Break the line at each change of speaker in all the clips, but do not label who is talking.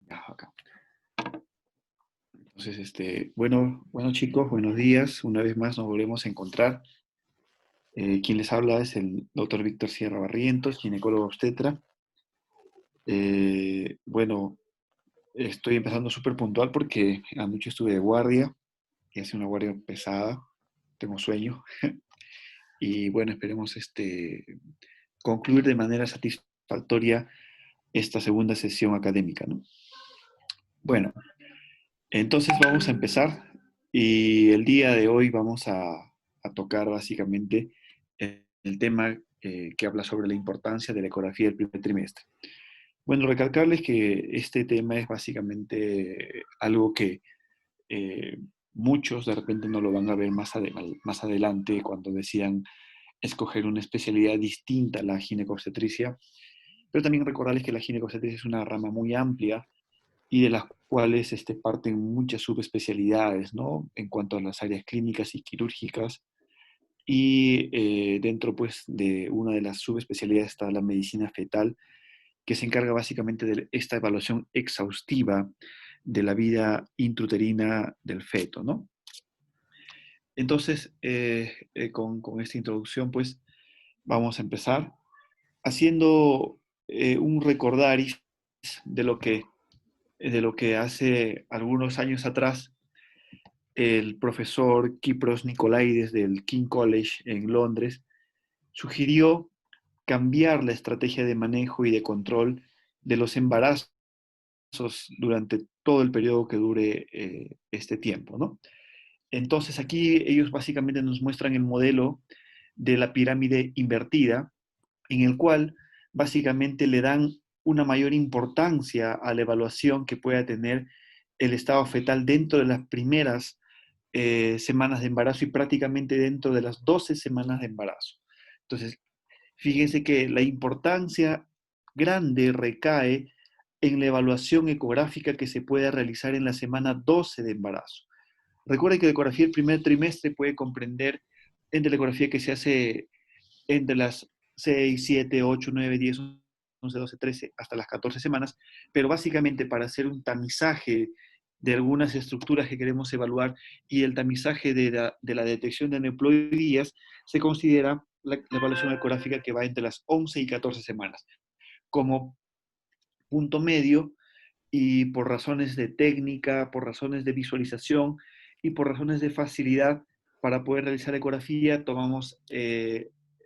Ya, acá. Entonces, bueno chicos, buenos días. Una vez más nos volvemos a encontrar. Quien les habla es el doctor Víctor Sierra Barrientos, ginecólogo obstetra. Bueno, estoy empezando súper puntual porque anoche estuve de guardia y hace una guardia pesada. Tengo sueño. Y bueno, esperemos concluir de manera satisfactoria esta segunda sesión académica, ¿no? Bueno, entonces vamos a empezar y el día de hoy vamos a tocar básicamente el tema que habla sobre la importancia de la ecografía del primer trimestre. Bueno, recalcarles que este tema es básicamente algo que eh, muchos de repente no lo van a ver más adelante cuando decidan escoger una especialidad distinta a la ginecobstetricia, pero también recordarles que la ginecobstetricia es una rama muy amplia y de las cuales parten muchas subespecialidades, ¿no? En cuanto a las áreas clínicas y quirúrgicas. Y dentro, pues, de una de las subespecialidades está la medicina fetal, que se encarga básicamente de esta evaluación exhaustiva de la vida intrauterina del feto, ¿no? Entonces, con esta introducción, pues, vamos a empezar haciendo un recordaris de lo que hace algunos años atrás el profesor Kypros Nicolaides del King College en Londres sugirió cambiar la estrategia de manejo y de control de los embarazos durante todo el periodo que dure este tiempo, ¿no? Entonces aquí ellos básicamente nos muestran el modelo de la pirámide invertida, en el cual básicamente le dan una mayor importancia a la evaluación que pueda tener el estado fetal dentro de las primeras semanas de embarazo y prácticamente dentro de las 12 semanas de embarazo. Entonces, fíjense que la importancia grande recae en la evaluación ecográfica que se puede realizar en la semana 12 de embarazo. Recuerden que la ecografía del primer trimestre puede comprender entre la ecografía que se hace entre las 6, 7, 8, 9, 10, 11, 12, 13, hasta las 14 semanas, pero básicamente para hacer un tamizaje de algunas estructuras que queremos evaluar y el tamizaje de la detección de aneuploidías, se considera la evaluación ecográfica que va entre las 11 y 14 semanas. Como punto medio, y por razones de técnica, por razones de visualización y por razones de facilidad para poder realizar ecografía, tomamos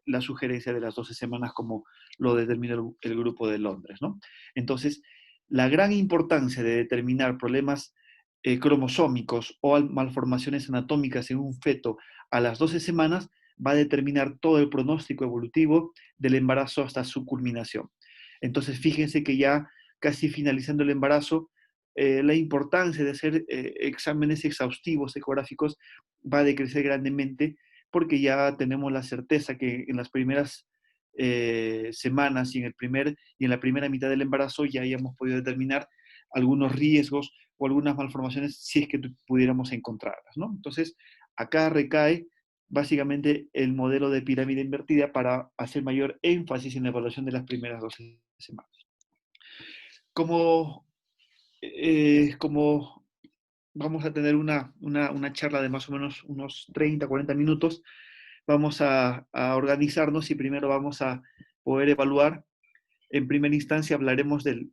la sugerencia de las 12 semanas como lo determina el grupo de Londres, ¿no? Entonces, la gran importancia de determinar problemas cromosómicos o malformaciones anatómicas en un feto a las 12 semanas va a determinar todo el pronóstico evolutivo del embarazo hasta su culminación. Entonces, fíjense que ya casi finalizando el embarazo, la importancia de hacer exámenes exhaustivos ecográficos va a decrecer grandemente porque ya tenemos la certeza que en las primeras semanas y en la primera mitad del embarazo ya hayamos podido determinar algunos riesgos o algunas malformaciones si es que pudiéramos encontrarlas, ¿no? Entonces, acá recae básicamente el modelo de pirámide invertida para hacer mayor énfasis en la evaluación de las primeras 12 semanas. Como, como vamos a tener una charla de más o menos unos 30, 40 minutos, vamos a organizarnos y primero vamos a poder evaluar. En primera instancia hablaremos del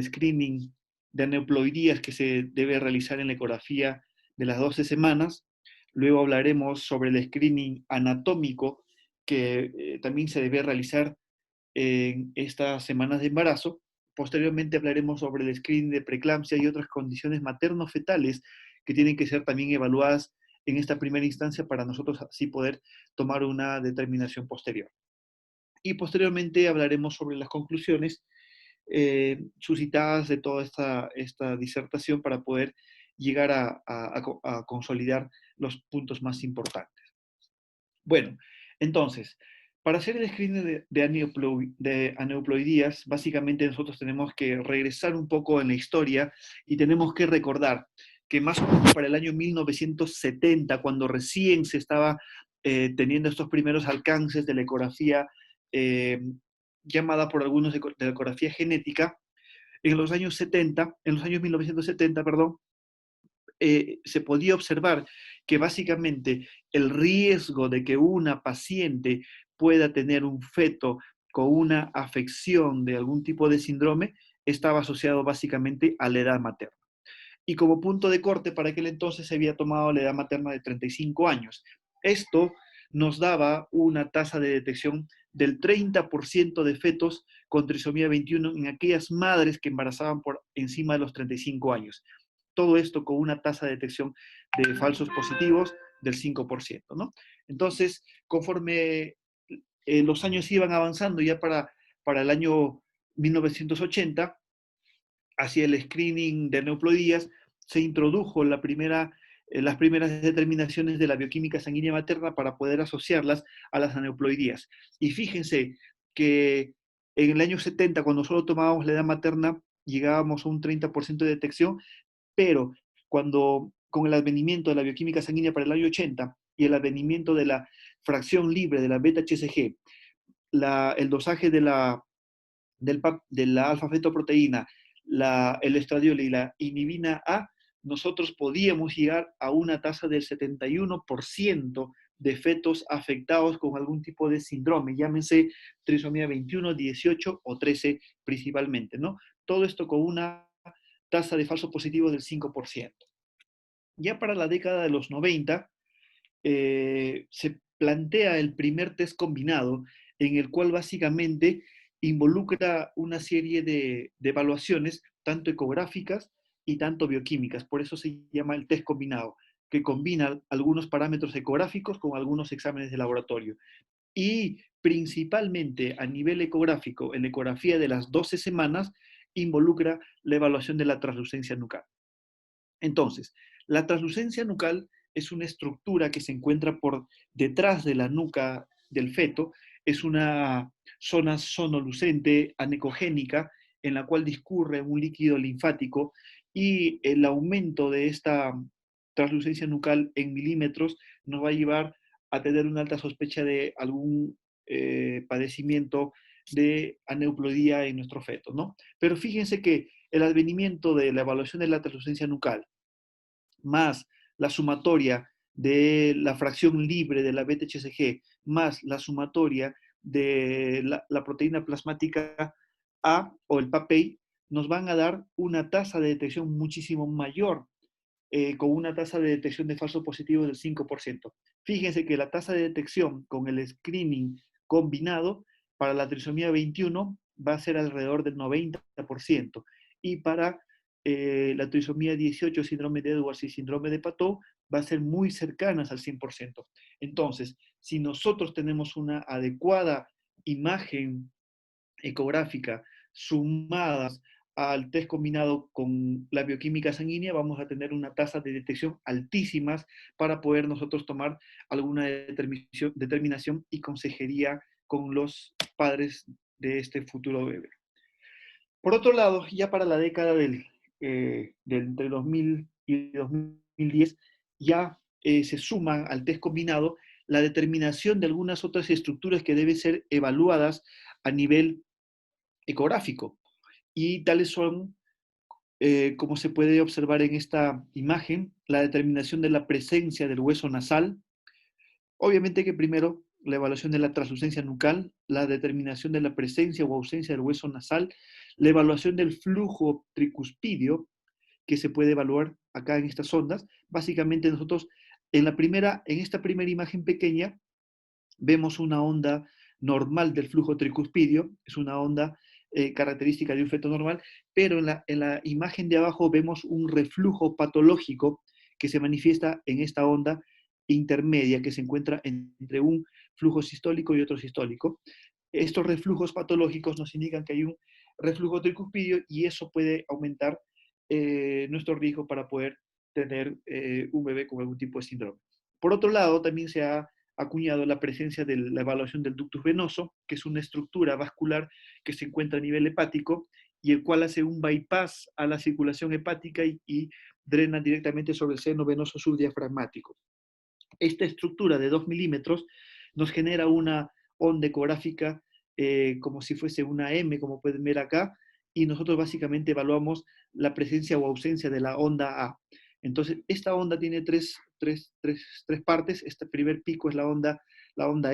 screening de aneuploidías que se debe realizar en la ecografía de las 12 semanas. Luego hablaremos sobre el screening anatómico que también se debe realizar en estas semanas de embarazo. Posteriormente hablaremos sobre el screening de preeclampsia y otras condiciones materno-fetales que tienen que ser también evaluadas en esta primera instancia para nosotros así poder tomar una determinación posterior. Y posteriormente hablaremos sobre las conclusiones suscitadas de toda esta disertación para poder llegar a consolidar los puntos más importantes. Bueno, entonces, para hacer el screening de aneuploidías, básicamente nosotros tenemos que regresar un poco en la historia y tenemos que recordar que más o menos para el año 1970, cuando recién se estaba teniendo estos primeros alcances de la ecografía, eh, llamada por algunos de la ecografía genética, en los años 1970, perdón, se podía observar que básicamente el riesgo de que una paciente pueda tener un feto con una afección de algún tipo de síndrome estaba asociado básicamente a la edad materna. Y como punto de corte para aquel entonces se había tomado la edad materna de 35 años. Esto nos daba una tasa de detección del 30% de fetos con trisomía 21 en aquellas madres que embarazaban por encima de los 35 años. Todo esto con una tasa de detección de falsos positivos del 5%, ¿no? Entonces, conforme los años iban avanzando, ya para el año 1980, hacia el screening de aneuploidías, se introdujo las primeras determinaciones de la bioquímica sanguínea materna para poder asociarlas a las aneuploidías. Y fíjense que en el año 70, cuando solo tomábamos la edad materna, llegábamos a un 30% de detección, pero cuando con el advenimiento de la bioquímica sanguínea para el año 80 y el advenimiento de la fracción libre de la beta-HCG, el dosaje de la alfa-fetoproteína, el estradiol y la inhibina A, nosotros podíamos llegar a una tasa del 71% de fetos afectados con algún tipo de síndrome, llámense trisomía 21, 18 o 13 principalmente, ¿no? Todo esto con una tasa de falsos positivos del 5%. Ya para la década de los 90, se plantea el primer test combinado en el cual básicamente involucra una serie de evaluaciones, tanto ecográficas y tanto bioquímicas. Por eso se llama el test combinado, que combina algunos parámetros ecográficos con algunos exámenes de laboratorio. Y principalmente a nivel ecográfico, en la ecografía de las 12 semanas, involucra la evaluación de la translucencia nucal. Entonces, la translucencia nucal es una estructura que se encuentra por detrás de la nuca del feto, es una zona sonolucente anecogénica en la cual discurre un líquido linfático y el aumento de esta translucencia nucal en milímetros nos va a llevar a tener una alta sospecha de algún padecimiento de aneuploidía en nuestro feto, ¿no? Pero fíjense que el advenimiento de la evaluación de la translucencia nucal más la sumatoria de la fracción libre de la beta-HCG más la sumatoria de la proteína plasmática A o el PAPEI, nos van a dar una tasa de detección muchísimo mayor, con una tasa de detección de falso positivo del 5%. Fíjense que la tasa de detección con el screening combinado para la trisomía 21 va a ser alrededor del 90%, y para la trisomía 18, síndrome de Edwards y síndrome de Patou, va a ser muy cercanas al 100%. Entonces, si nosotros tenemos una adecuada imagen ecográfica sumadas al test combinado con la bioquímica sanguínea, vamos a tener una tasa de detección altísimas para poder nosotros tomar alguna determinación y consejería con los padres de este futuro bebé. Por otro lado, ya para la década entre 2000 y 2010, ya se suman al test combinado la determinación de algunas otras estructuras que deben ser evaluadas a nivel ecográfico. Y tales son, como se puede observar en esta imagen, la determinación de la presencia del hueso nasal. Obviamente que primero la evaluación de la translucencia nucal, la determinación de la presencia o ausencia del hueso nasal, la evaluación del flujo tricuspidio, que se puede evaluar acá en estas ondas. Básicamente nosotros en esta primera imagen pequeña vemos una onda normal del flujo tricuspidio, es una onda característica de un feto normal, pero en la imagen de abajo vemos un reflujo patológico que se manifiesta en esta onda intermedia que se encuentra entre un flujo sistólico y otro sistólico. Estos reflujos patológicos nos indican que hay un reflujo tricuspidio y eso puede aumentar nuestro riesgo para poder tener un bebé con algún tipo de síndrome. Por otro lado, también se ha acuñado la presencia de la evaluación del ductus venoso, que es una estructura vascular que se encuentra a nivel hepático y el cual hace un bypass a la circulación hepática y drena directamente sobre el seno venoso subdiafragmático. Esta estructura de 2 milímetros nos genera una onda ecográfica como si fuese una M, como pueden ver acá, y nosotros básicamente evaluamos la presencia o ausencia de la onda A. Entonces, esta onda tiene tres partes. Este primer pico es la onda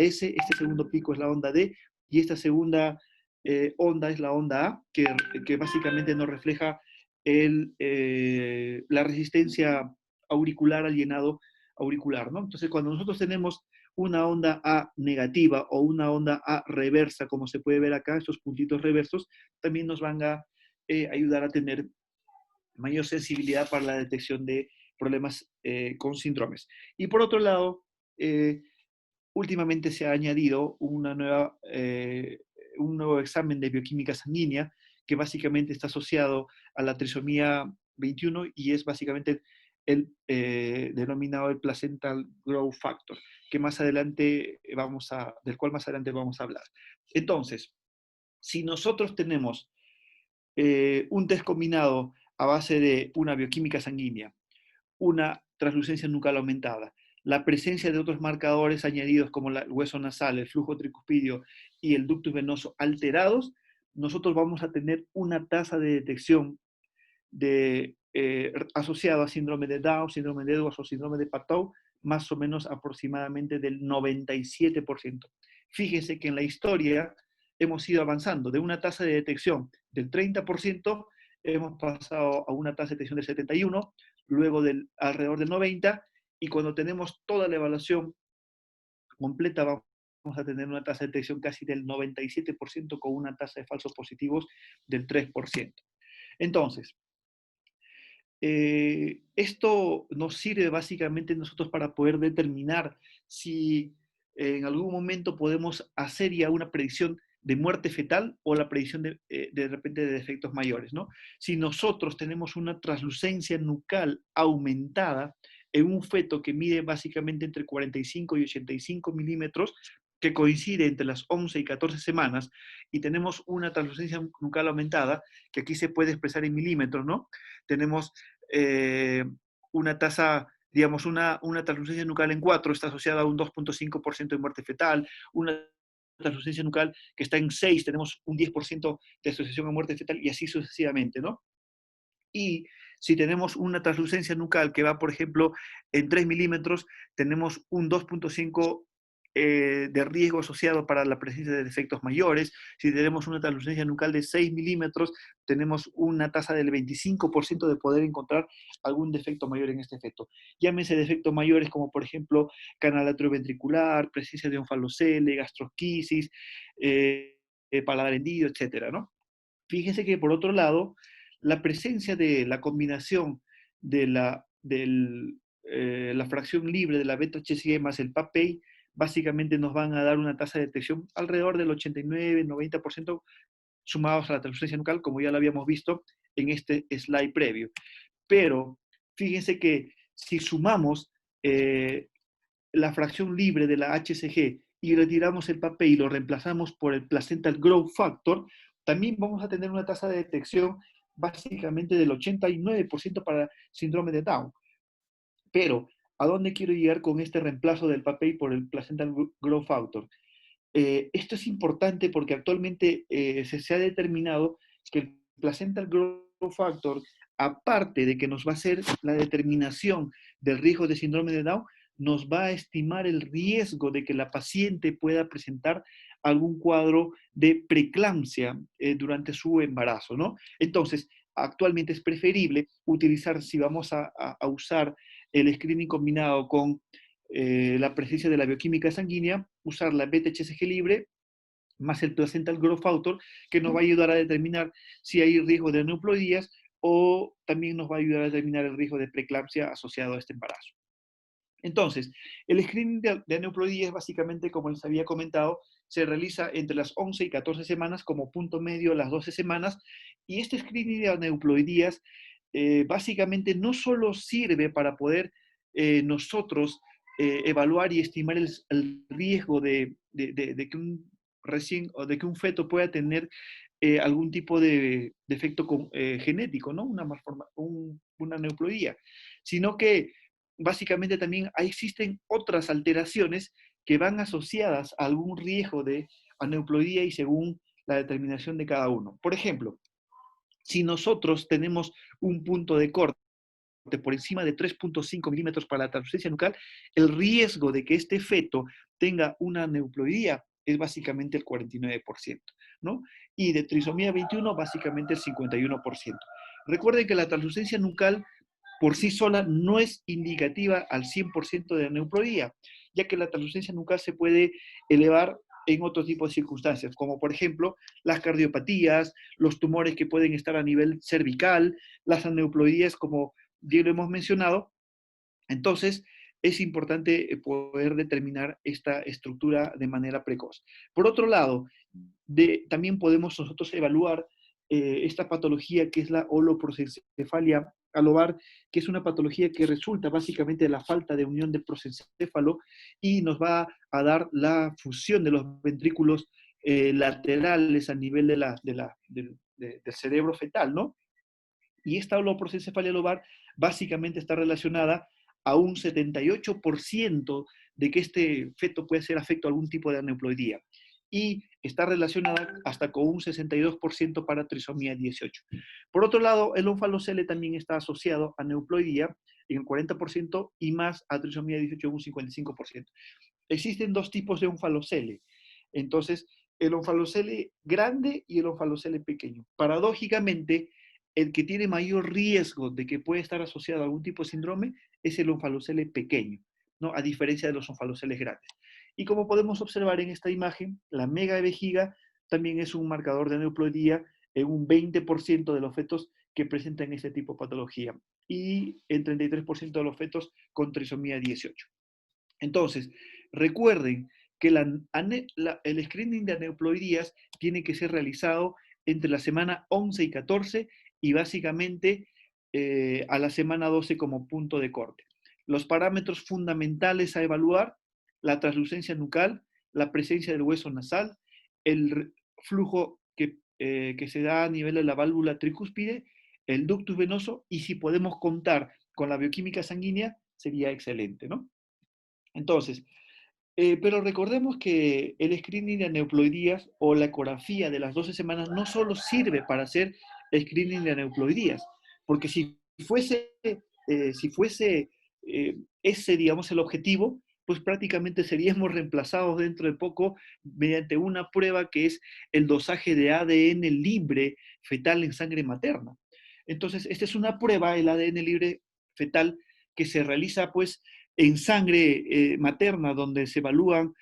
S, este segundo pico es la onda D, y esta segunda onda es la onda A, que básicamente nos refleja la resistencia auricular al llenado auricular, ¿no? Entonces, cuando nosotros tenemos una onda A negativa o una onda A reversa, como se puede ver acá, estos puntitos reversos, también nos van a ayudar a tener mayor sensibilidad para la detección de problemas con síndromes. Y por otro lado, últimamente se ha añadido un nuevo examen de bioquímica sanguínea que básicamente está asociado a la trisomía 21 y es básicamente el denominado el placental growth factor, que más adelante del cual más adelante vamos a hablar. Entonces, si nosotros tenemos un test combinado a base de una bioquímica sanguínea, una translucencia nucal aumentada, la presencia de otros marcadores añadidos como el hueso nasal, el flujo tricuspidio y el ductus venoso alterados, nosotros vamos a tener una tasa de detección asociada a síndrome de Down, síndrome de Edwards o síndrome de Patou, más o menos aproximadamente del 97%. Fíjense que en la historia hemos ido avanzando de una tasa de detección del 30%, hemos pasado a una tasa de detección del 71%, luego alrededor del 90%, y cuando tenemos toda la evaluación completa vamos a tener una tasa de detección casi del 97% con una tasa de falsos positivos del 3%. Entonces, esto nos sirve básicamente nosotros para poder determinar si en algún momento podemos hacer ya una predicción de muerte fetal o la predicción de repente de defectos mayores, ¿no? Si nosotros tenemos una translucencia nucal aumentada en un feto que mide básicamente entre 45 y 85 milímetros, que coincide entre las 11 y 14 semanas, y tenemos una translucencia nucal aumentada, que aquí se puede expresar en milímetros, ¿no? Tenemos eh, una tasa, digamos, una translucencia nucal en 4 está asociada a un 2.5% de muerte fetal, una translucencia nucal que está en 6 tenemos un 10% de asociación a muerte fetal y así sucesivamente, ¿no? Y si tenemos una translucencia nucal que va, por ejemplo, en 3 milímetros, tenemos un 2.5 de riesgo asociado para la presencia de defectos mayores. Si tenemos una translucencia nucal de 6 milímetros, tenemos una tasa del 25% de poder encontrar algún defecto mayor en este efecto. Llámese defectos mayores como, por ejemplo, canal atrioventricular, presencia de onfalocele, gastrosquisis, paladar hendido, etcétera, ¿no? Fíjense que por otro lado, la presencia de la combinación de la fracción libre de la beta-HCG más el PAPEI básicamente nos van a dar una tasa de detección alrededor del 89-90% sumados a la transferencia nucal, como ya lo habíamos visto en este slide previo. Pero fíjense que si sumamos la fracción libre de la HCG y retiramos el papel y lo reemplazamos por el placental growth factor, también vamos a tener una tasa de detección básicamente del 89% para síndrome de Down. Pero, ¿a dónde quiero llegar con este reemplazo del papel por el placental growth factor? Esto es importante porque actualmente se ha determinado que el placental growth factor, aparte de que nos va a hacer la determinación del riesgo de síndrome de Down, nos va a estimar el riesgo de que la paciente pueda presentar algún cuadro de preeclampsia durante su embarazo, ¿no? Entonces, actualmente es preferible utilizar, si vamos a usar el screening combinado con la presencia de la bioquímica sanguínea, usar la beta-HCG libre más el placental growth factor, que nos va a ayudar a determinar si hay riesgo de aneuploidías o también nos va a ayudar a determinar el riesgo de preeclampsia asociado a este embarazo. Entonces, el screening de aneuploidías, básicamente, como les había comentado, se realiza entre las 11 y 14 semanas, como punto medio las 12 semanas, y este screening de aneuploidías básicamente no solo sirve para poder nosotros evaluar y estimar el riesgo de que de que un feto pueda tener algún tipo de defecto genético, ¿no? Una aneuploidía, sino que básicamente también existen otras alteraciones que van asociadas a algún riesgo de aneuploidía y según la determinación de cada uno. Por ejemplo, Si nosotros tenemos un punto de corte por encima de 3,5 milímetros para la translucencia nucal, el riesgo de que este feto tenga una aneuploidía es básicamente el 49%, ¿no? Y de trisomía 21, básicamente el 51%. Recuerden que la translucencia nucal por sí sola no es indicativa al 100% de aneuploidía, ya que la translucencia nucal se puede elevar en otro tipo de circunstancias, como por ejemplo las cardiopatías, los tumores que pueden estar a nivel cervical, las aneuploidías como bien lo hemos mencionado. Entonces, es importante poder determinar esta estructura de manera precoz. Por otro lado, también podemos nosotros evaluar esta patología que es la holoprosencefalia alobar, que es una patología que resulta básicamente de la falta de unión de prosencéfalo y nos va a dar la fusión de los ventrículos laterales a nivel del cerebro fetal, ¿no? Y esta holoprosencefalia lobar básicamente está relacionada a un 78% de que este feto puede ser afecto a algún tipo de aneuploidía. Y está relacionada hasta con un 62% para trisomía 18. Por otro lado, el onfalocele también está asociado a aneuploidía en el 40% y más a trisomía 18 en un 55%. Existen dos tipos de onfalocele. Entonces, el onfalocele grande y el onfalocele pequeño. Paradójicamente, el que tiene mayor riesgo de que puede estar asociado a algún tipo de síndrome es el onfalocele pequeño, ¿no? A diferencia de los onfaloceles grandes. Y como podemos observar en esta imagen, la mega de vejiga también es un marcador de aneuploidía en un 20% de los fetos que presentan este tipo de patología y en 33% de los fetos con trisomía 18. Entonces, recuerden que el screening de aneuploidías tiene que ser realizado entre la semana 11 y 14 y básicamente a la semana 12 como punto de corte. Los parámetros fundamentales a evaluar: la translucencia nucal, la presencia del hueso nasal, el flujo que se da a nivel de la válvula tricúspide, el ductus venoso, y si podemos contar con la bioquímica sanguínea, sería excelente, ¿no? Entonces, pero recordemos que el screening de aneuploidías o la ecografía de las 12 semanas no solo sirve para hacer screening de aneuploidías, porque si fuese ese, digamos, el objetivo, pues prácticamente seríamos reemplazados dentro de poco mediante una prueba que es el dosaje de ADN libre fetal en sangre materna. Entonces, esta es una prueba, el ADN libre fetal, que se realiza pues en sangre materna, donde se evalúan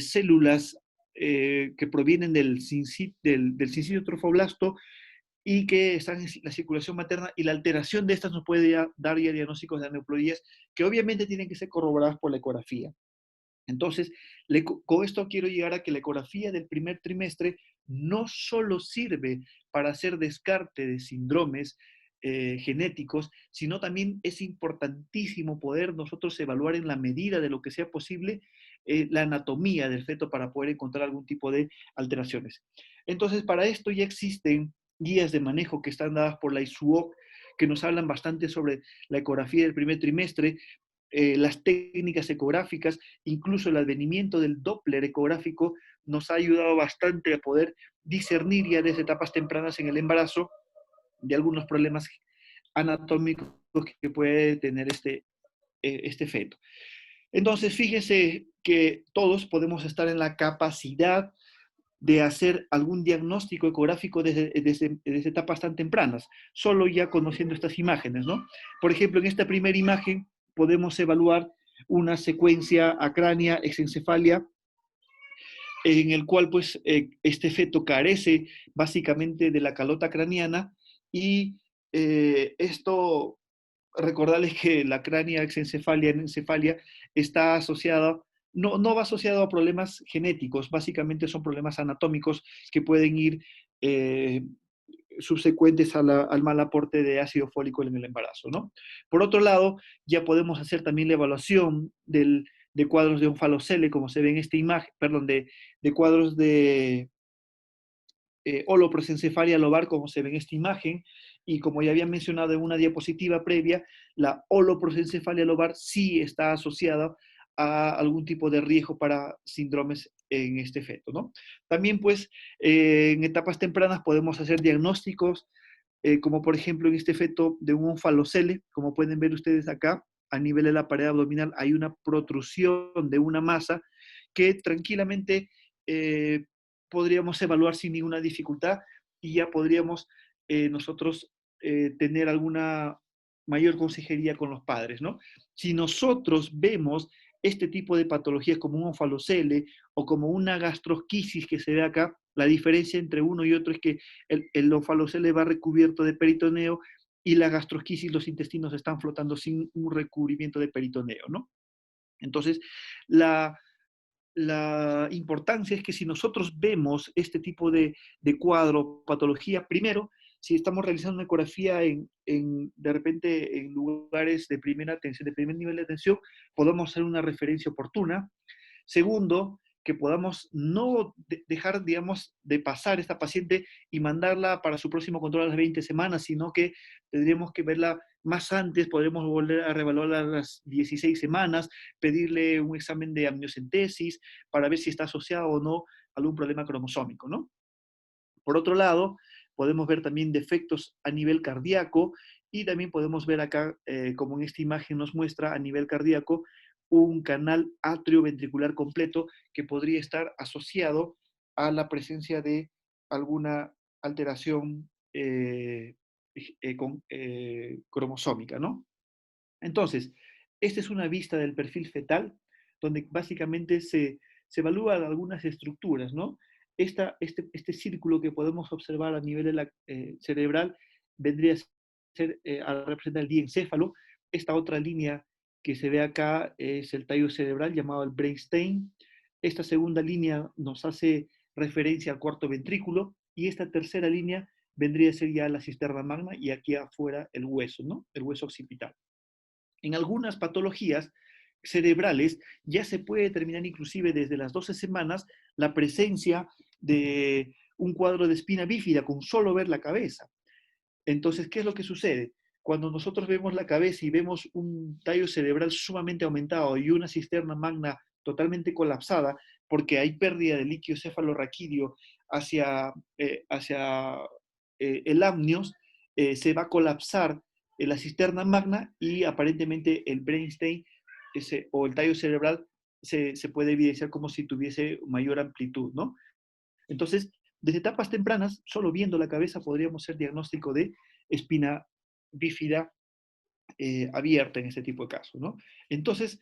células que provienen del sincito trofoblasto y que están en la circulación materna, y la alteración de estas nos puede dar ya diagnósticos de aneuploidías que obviamente tienen que ser corroboradas por la ecografía. Entonces, con esto quiero llegar a que la ecografía del primer trimestre no solo sirve para hacer descarte de síndromes genéticos, sino también es importantísimo poder nosotros evaluar en la medida de lo que sea posible la anatomía del feto para poder encontrar algún tipo de alteraciones. Entonces, para esto ya existen guías de manejo que están dadas por la ISUOC, que nos hablan bastante sobre la ecografía del primer trimestre, las técnicas ecográficas, incluso el advenimiento del Doppler ecográfico nos ha ayudado bastante a poder discernir ya desde etapas tempranas en el embarazo de algunos problemas anatómicos que puede tener este feto. Entonces, fíjense que todos podemos estar en la capacidad de hacer algún diagnóstico ecográfico desde etapas tan tempranas, solo ya conociendo estas imágenes, ¿no? Por ejemplo, en esta primera imagen podemos evaluar una secuencia acránea exencefalia en el cual pues este feto carece básicamente de la calota craneana y esto, recordarles que la cránea exencefalia está asociada, no va asociado a problemas genéticos, básicamente son problemas anatómicos que pueden ir subsecuentes al mal aporte de ácido fólico en el embarazo, ¿no? Por otro lado, ya podemos hacer también la evaluación de cuadros de onfalocele, como se ve en esta imagen, perdón, de cuadros de holoprosencefalia lobar, como se ve en esta imagen, y como ya había mencionado en una diapositiva previa, la holoprosencefalia lobar sí está asociada a algún tipo de riesgo para síndromes en este feto, ¿no? También, pues, en etapas tempranas podemos hacer diagnósticos como por ejemplo en este feto de un onfalocele, como pueden ver ustedes acá, a nivel de la pared abdominal hay una protrusión de una masa que tranquilamente eh, podríamos evaluar sin ninguna dificultad y ya podríamos nosotros tener alguna mayor consejería con los padres, ¿no? Si nosotros vemos este tipo de patologías como un onfalocele o como una gastrosquisis que se ve acá, la diferencia entre uno y otro es que el onfalocele va recubierto de peritoneo y la gastrosquisis, los intestinos están flotando sin un recubrimiento de peritoneo, ¿no? Entonces, la, la importancia es que si nosotros vemos este tipo de cuadro, patología, primero, si estamos realizando una ecografía de repente en lugares de primera atención, de primer nivel de atención, podemos hacer una referencia oportuna. Segundo, que podamos no dejar, digamos, de pasar esta paciente y mandarla para su próximo control a las 20 semanas, sino que tendríamos que verla más antes, podremos volver a reevaluarla a las 16 semanas, pedirle un examen de amniocentesis para ver si está asociado o no a algún problema cromosómico, ¿no? Por otro lado, podemos ver también defectos a nivel cardíaco y también podemos ver acá, como en esta imagen nos muestra a nivel cardíaco, un canal atrioventricular completo que podría estar asociado a la presencia de alguna alteración cromosómica, ¿no? Entonces, esta es una vista del perfil fetal, donde básicamente se evalúan algunas estructuras, ¿no? Este círculo que podemos observar a nivel de cerebral vendría a ser, a representar el diencéfalo. Esta otra línea que se ve acá es el tallo cerebral llamado el brainstem. Esta segunda línea nos hace referencia al cuarto ventrículo y esta tercera línea vendría a ser ya la cisterna magna y aquí afuera el hueso, ¿no? El hueso occipital. En algunas patologías cerebrales ya se puede determinar inclusive desde las 12 semanas la presencia de un cuadro de espina bífida con solo ver la cabeza. Entonces, ¿qué es lo que sucede? Cuando nosotros vemos la cabeza y vemos un tallo cerebral sumamente aumentado y una cisterna magna totalmente colapsada, porque hay pérdida de líquido cefalorraquídeo hacia el amnios, se va a colapsar la cisterna magna y aparentemente el brainstem o el tallo cerebral se puede evidenciar como si tuviese mayor amplitud, ¿no? Entonces, desde etapas tempranas, solo viendo la cabeza podríamos hacer diagnóstico de espina bífida abierta en este tipo de casos, ¿no? Entonces,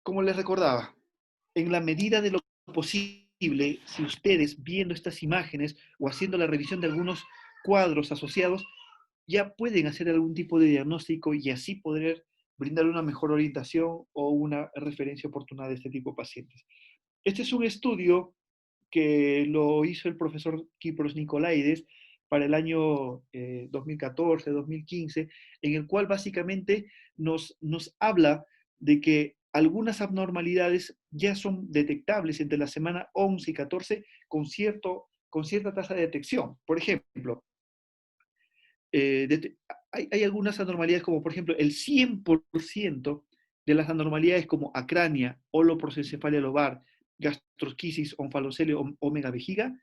como les recordaba, en la medida de lo posible, si ustedes viendo estas imágenes o haciendo la revisión de algunos cuadros asociados, ya pueden hacer algún tipo de diagnóstico y así poder brindar una mejor orientación o una referencia oportuna de este tipo de pacientes. Este es un estudio que lo hizo el profesor Kipros Nicolaides para el año 2014-2015, en el cual básicamente nos habla de que algunas abnormalidades ya son detectables entre la semana 11 y 14 con cierta tasa de detección. Por ejemplo, eh, hay algunas anormalidades como por ejemplo el 100% de las anormalidades como acrania, holoprosencefalia lobar, gastrosquisis, onfalocele o megavejiga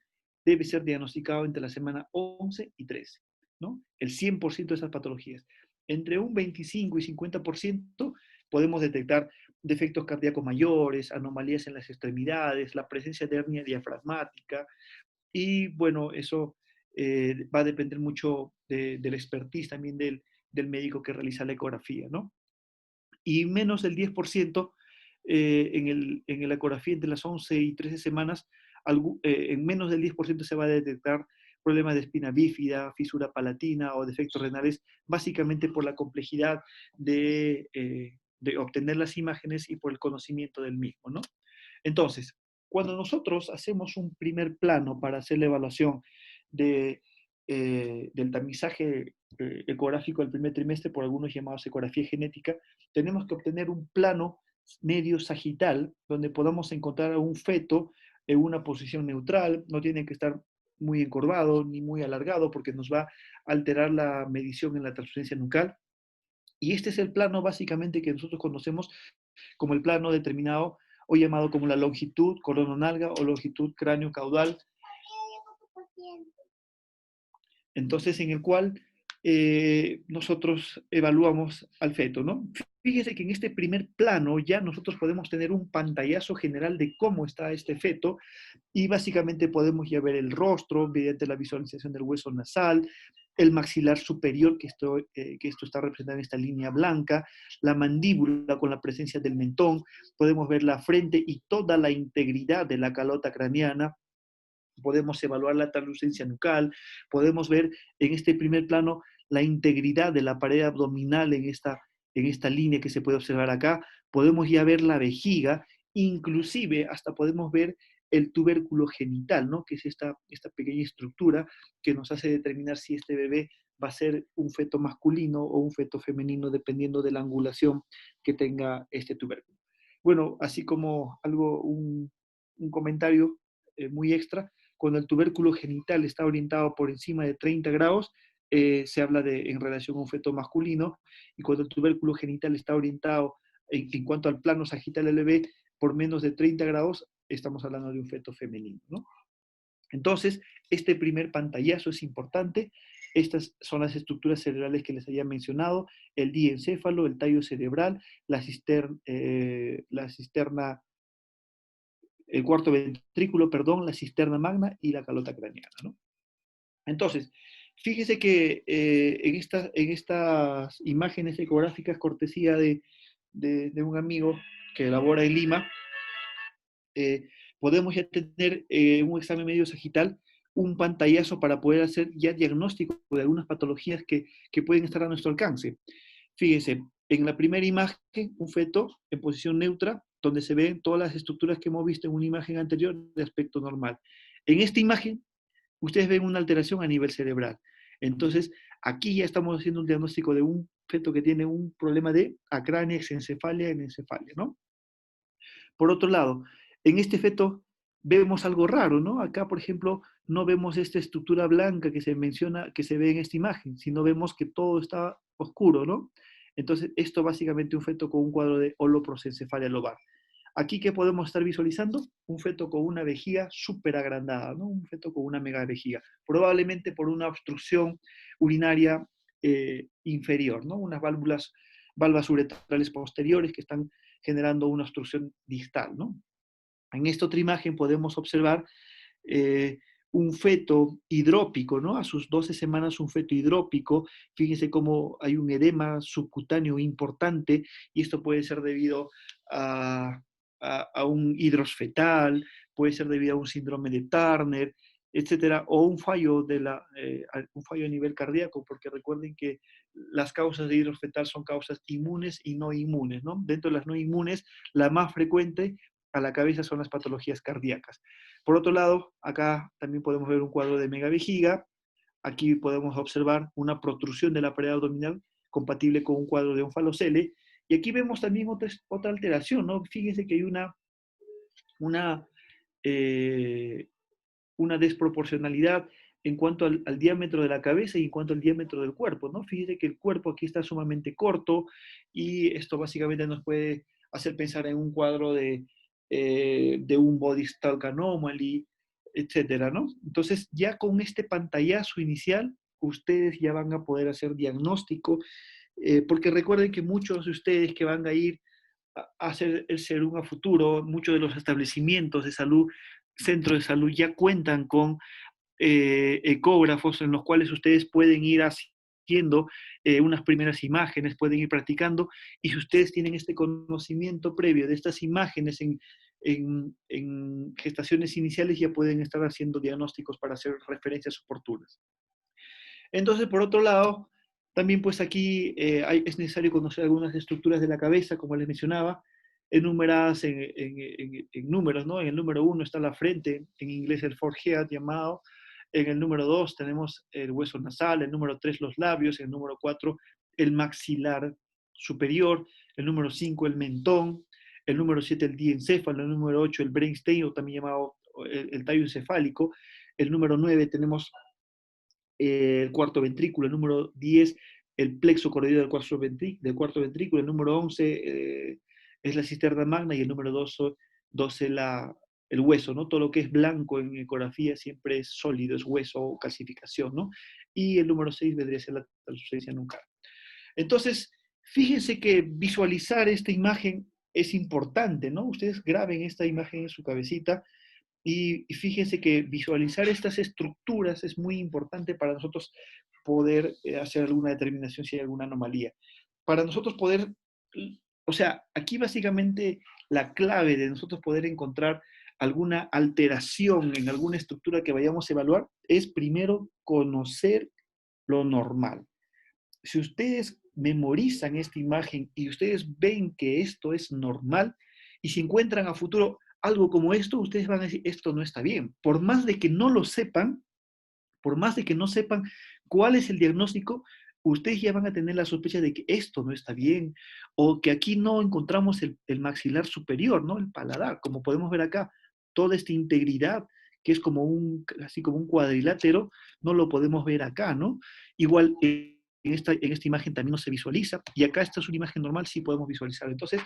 debe ser diagnosticado entre la semana 11 y 13, ¿no? El 100% de esas patologías. Entre un 25 y 50% podemos detectar defectos cardíacos mayores, anomalías en las extremidades, la presencia de hernia diafragmática, y bueno, eso va a depender mucho del expertise también del médico que realiza la ecografía, ¿no? Y menos del 10% en la ecografía entre las 11 y 13 semanas, en menos del 10% se va a detectar problemas de espina bífida, fisura palatina o defectos renales, básicamente por la complejidad de obtener las imágenes y por el conocimiento del mismo, ¿no? Entonces, cuando nosotros hacemos un primer plano para hacer la evaluación del tamizaje ecográfico del primer trimestre, por algunos llamados ecografía genética, tenemos que obtener un plano medio sagital donde podamos encontrar a un feto en una posición neutral, no tiene que estar muy encorvado ni muy alargado porque nos va a alterar la medición en la transferencia nucal. Y este es el plano básicamente que nosotros conocemos como el plano determinado o llamado como la longitud corononalga o longitud cráneo caudal. Entonces, en el cual nosotros evaluamos al feto, ¿no? Fíjese que en este primer plano ya nosotros podemos tener un pantallazo general de cómo está este feto y básicamente podemos ya ver el rostro mediante la visualización del hueso nasal, el maxilar superior, que esto está representado en esta línea blanca, la mandíbula con la presencia del mentón, podemos ver la frente y toda la integridad de la calota craneana, podemos evaluar la translucencia nucal, podemos ver en este primer plano la integridad de la pared abdominal en esta línea que se puede observar acá, podemos ya ver la vejiga, inclusive hasta podemos ver el tubérculo genital, ¿no? Que es esta pequeña estructura que nos hace determinar si este bebé va a ser un feto masculino o un feto femenino, dependiendo de la angulación que tenga este tubérculo. Bueno, así como un comentario muy extra, cuando el tubérculo genital está orientado por encima de 30 grados, se habla en relación a un feto masculino, y cuando el tubérculo genital está orientado en cuanto al plano sagital del bebé por menos de 30 grados, estamos hablando de un feto femenino, ¿no? Entonces, este primer pantallazo es importante. Estas son las estructuras cerebrales que les había mencionado: el diencéfalo, el tallo cerebral, la cisterna, el cuarto ventrículo, perdón, la cisterna magna y la calota craneana, ¿no? Entonces, fíjese que en estas imágenes ecográficas, cortesía de un amigo que elabora en Lima, podemos ya tener un examen medio sagital, un pantallazo para poder hacer ya diagnóstico de algunas patologías que pueden estar a nuestro alcance. Fíjense, en la primera imagen, un feto en posición neutra, donde se ven todas las estructuras que hemos visto en una imagen anterior de aspecto normal. En esta imagen, ustedes ven una alteración a nivel cerebral. Entonces, aquí ya estamos haciendo un diagnóstico de un feto que tiene un problema de acrania, exencefalia, enencefalia, ¿no? Por otro lado, en este feto vemos algo raro, ¿no? Acá, por ejemplo, no vemos esta estructura blanca que se menciona, que se ve en esta imagen, sino vemos que todo está oscuro, ¿no? Entonces, esto básicamente un feto con un cuadro de holoprosencefalia lobar. Aquí, ¿qué podemos estar visualizando? Un feto con una vejiga súper agrandada, ¿no? Un feto con una mega vejiga, probablemente por una obstrucción urinaria inferior, ¿no? Unas válvulas uretrales posteriores que están generando una obstrucción distal, ¿no? En esta otra imagen podemos observar eh, un feto hidrópico, ¿no? A sus 12 semanas un feto hidrópico. Fíjense cómo hay un edema subcutáneo importante, y esto puede ser debido a, a un hidros fetal, puede ser debido a un síndrome de Turner, etcétera, o un fallo a nivel cardíaco, porque recuerden que las causas de hidros fetal son causas inmunes y no inmunes, ¿no? Dentro de las no inmunes, la más frecuente a la cabeza son las patologías cardíacas. Por otro lado, acá también podemos ver un cuadro de megavejiga. Aquí podemos observar una protrusión de la pared abdominal compatible con un cuadro de onfalocele. Y aquí vemos también otra alteración, ¿no? Fíjense que hay una, eh, una desproporcionalidad en cuanto al diámetro de la cabeza y en cuanto al diámetro del cuerpo, ¿no? Fíjense que el cuerpo aquí está sumamente corto, y esto básicamente nos puede hacer pensar en un cuadro de un body stalk anomaly, etcétera, ¿no? Entonces, ya con este pantallazo inicial, ustedes ya van a poder hacer diagnóstico, porque recuerden que muchos de ustedes que van a ir a hacer el serum a futuro, muchos de los establecimientos de salud, centros de salud, ya cuentan con ecógrafos en los cuales ustedes pueden ir haciendo unas primeras imágenes, pueden ir practicando, y si ustedes tienen este conocimiento previo de estas imágenes en gestaciones iniciales, ya pueden estar haciendo diagnósticos para hacer referencias oportunas. Entonces, por otro lado, también pues aquí es necesario conocer algunas estructuras de la cabeza, como les mencionaba, enumeradas en números, ¿no? En el número 1 está la frente, en inglés el forehead llamado. En el número 2 tenemos el hueso nasal, el número 3 los labios, el número 4 el maxilar superior, el número 5 el mentón, el número 7 el diencéfalo, el número 8 el brainstem, o también llamado el tallo encefálico, el número 9 tenemos el cuarto ventrículo, el número 10 el plexo corredor del cuarto ventrículo, el número 11 es la cisterna magna, y el número 12 el hueso, ¿no? Todo lo que es blanco en ecografía siempre es sólido, es hueso o calcificación, ¿no? y el número 6 vendría a ser la ausencia nucar. Entonces, fíjense que visualizar esta imagen es importante, ¿no? Ustedes graben esta imagen en su cabecita y fíjense que visualizar estas estructuras es muy importante para nosotros poder hacer alguna determinación si hay alguna anomalía. Para nosotros poder, o sea, aquí básicamente la clave de nosotros poder encontrar alguna alteración en alguna estructura que vayamos a evaluar es primero conocer lo normal. Si ustedes memorizan esta imagen y ustedes ven que esto es normal, y si encuentran a futuro algo como esto, ustedes van a decir, esto no está bien. Por más de que no lo sepan, por más de que no sepan cuál es el diagnóstico, ustedes ya van a tener la sospecha de que esto no está bien, o que aquí no encontramos el maxilar superior, ¿no? El paladar, como podemos ver acá, toda esta integridad, que es como así como un cuadrilátero, no lo podemos ver acá, ¿no? Igual en esta imagen también no se visualiza, y acá esta es una imagen normal, sí podemos visualizar. Entonces,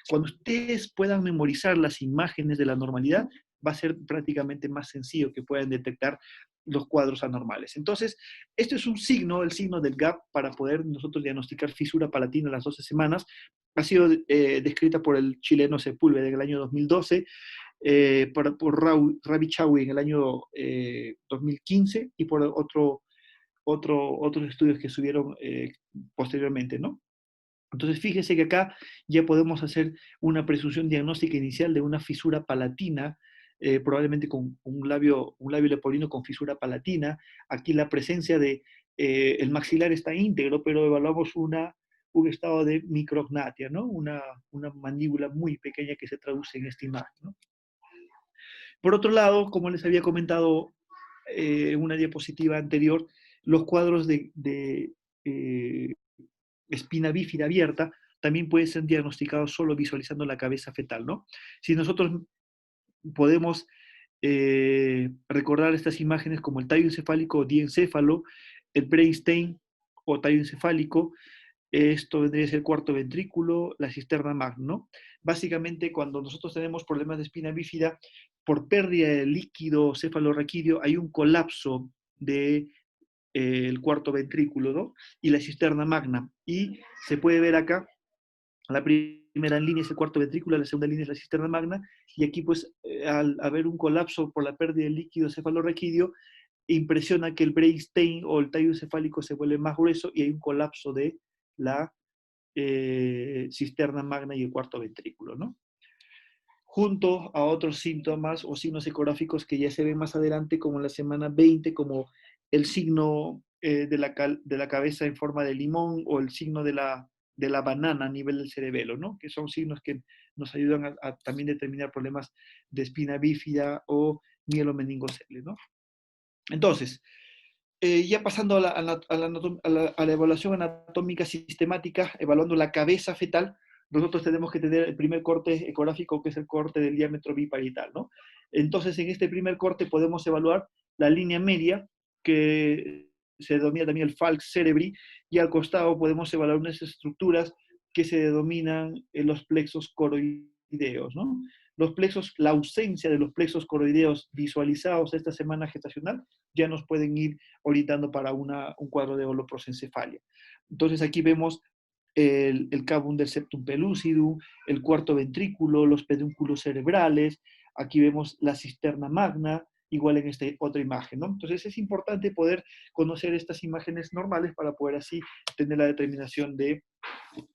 cuando ustedes puedan memorizar las imágenes de la normalidad, va a ser prácticamente más sencillo que puedan detectar los cuadros anormales. Entonces, este es un signo, el signo del gap, para poder nosotros diagnosticar fisura palatina a las 12 semanas. Ha sido descrita por el chileno Sepúlveda en el año 2012, por Ravi Chawi en el año 2015 y por otros estudios que subieron posteriormente, ¿no? Entonces, fíjese que acá ya podemos hacer una presunción diagnóstica inicial de una fisura palatina, probablemente con un labio leporino con fisura palatina. Aquí la presencia de el maxilar está íntegro, pero evaluamos un estado de micrognatia, ¿no? Una mandíbula muy pequeña que se traduce en esta imagen, ¿no? Por otro lado, como les había comentado en una diapositiva anterior, los cuadros de espina bífida abierta también pueden ser diagnosticados solo visualizando la cabeza fetal, ¿no? Si nosotros podemos recordar estas imágenes como el tallo encefálico o diencéfalo, el brainstem o tallo encefálico, esto vendría a ser el cuarto ventrículo, la cisterna magna, ¿no? Básicamente, cuando nosotros tenemos problemas de espina bífida, por pérdida de líquido cefalorraquídeo, hay un colapso de el cuarto ventrículo, ¿no? Y la cisterna magna. Y se puede ver acá, la primera línea es el cuarto ventrículo, la segunda línea es la cisterna magna, y aquí pues al haber un colapso por la pérdida de líquido cefalorraquídeo, impresiona que el brainstem o el tallo encefálico se vuelve más grueso y hay un colapso de la cisterna magna y el cuarto ventrículo, ¿no? Junto a otros síntomas o signos ecográficos que ya se ven más adelante, como en la semana 20, como el signo de la cabeza en forma de limón o el signo de la banana a nivel del cerebelo, ¿no? Que son signos que nos ayudan a también determinar problemas de espina bífida o mielomeningocele, ¿no? Entonces, ya pasando a la evaluación anatómica sistemática, evaluando la cabeza fetal, nosotros tenemos que tener el primer corte ecográfico, que es el corte del diámetro biparietal, ¿no? Entonces, en este primer corte podemos evaluar la línea media, que se denomina también el falx cerebri, y al costado podemos evaluar unas estructuras que se denominan los plexos coroideos, ¿no? Los plexos, la ausencia de los plexos coroideos visualizados esta semana gestacional ya nos pueden ir orientando para un cuadro de holoprosencefalia. Entonces aquí vemos el cabum del septum pellucidum, el cuarto ventrículo, los pedúnculos cerebrales, aquí vemos la cisterna magna, igual en esta otra imagen, ¿no? Entonces es importante poder conocer estas imágenes normales para poder así tener la determinación de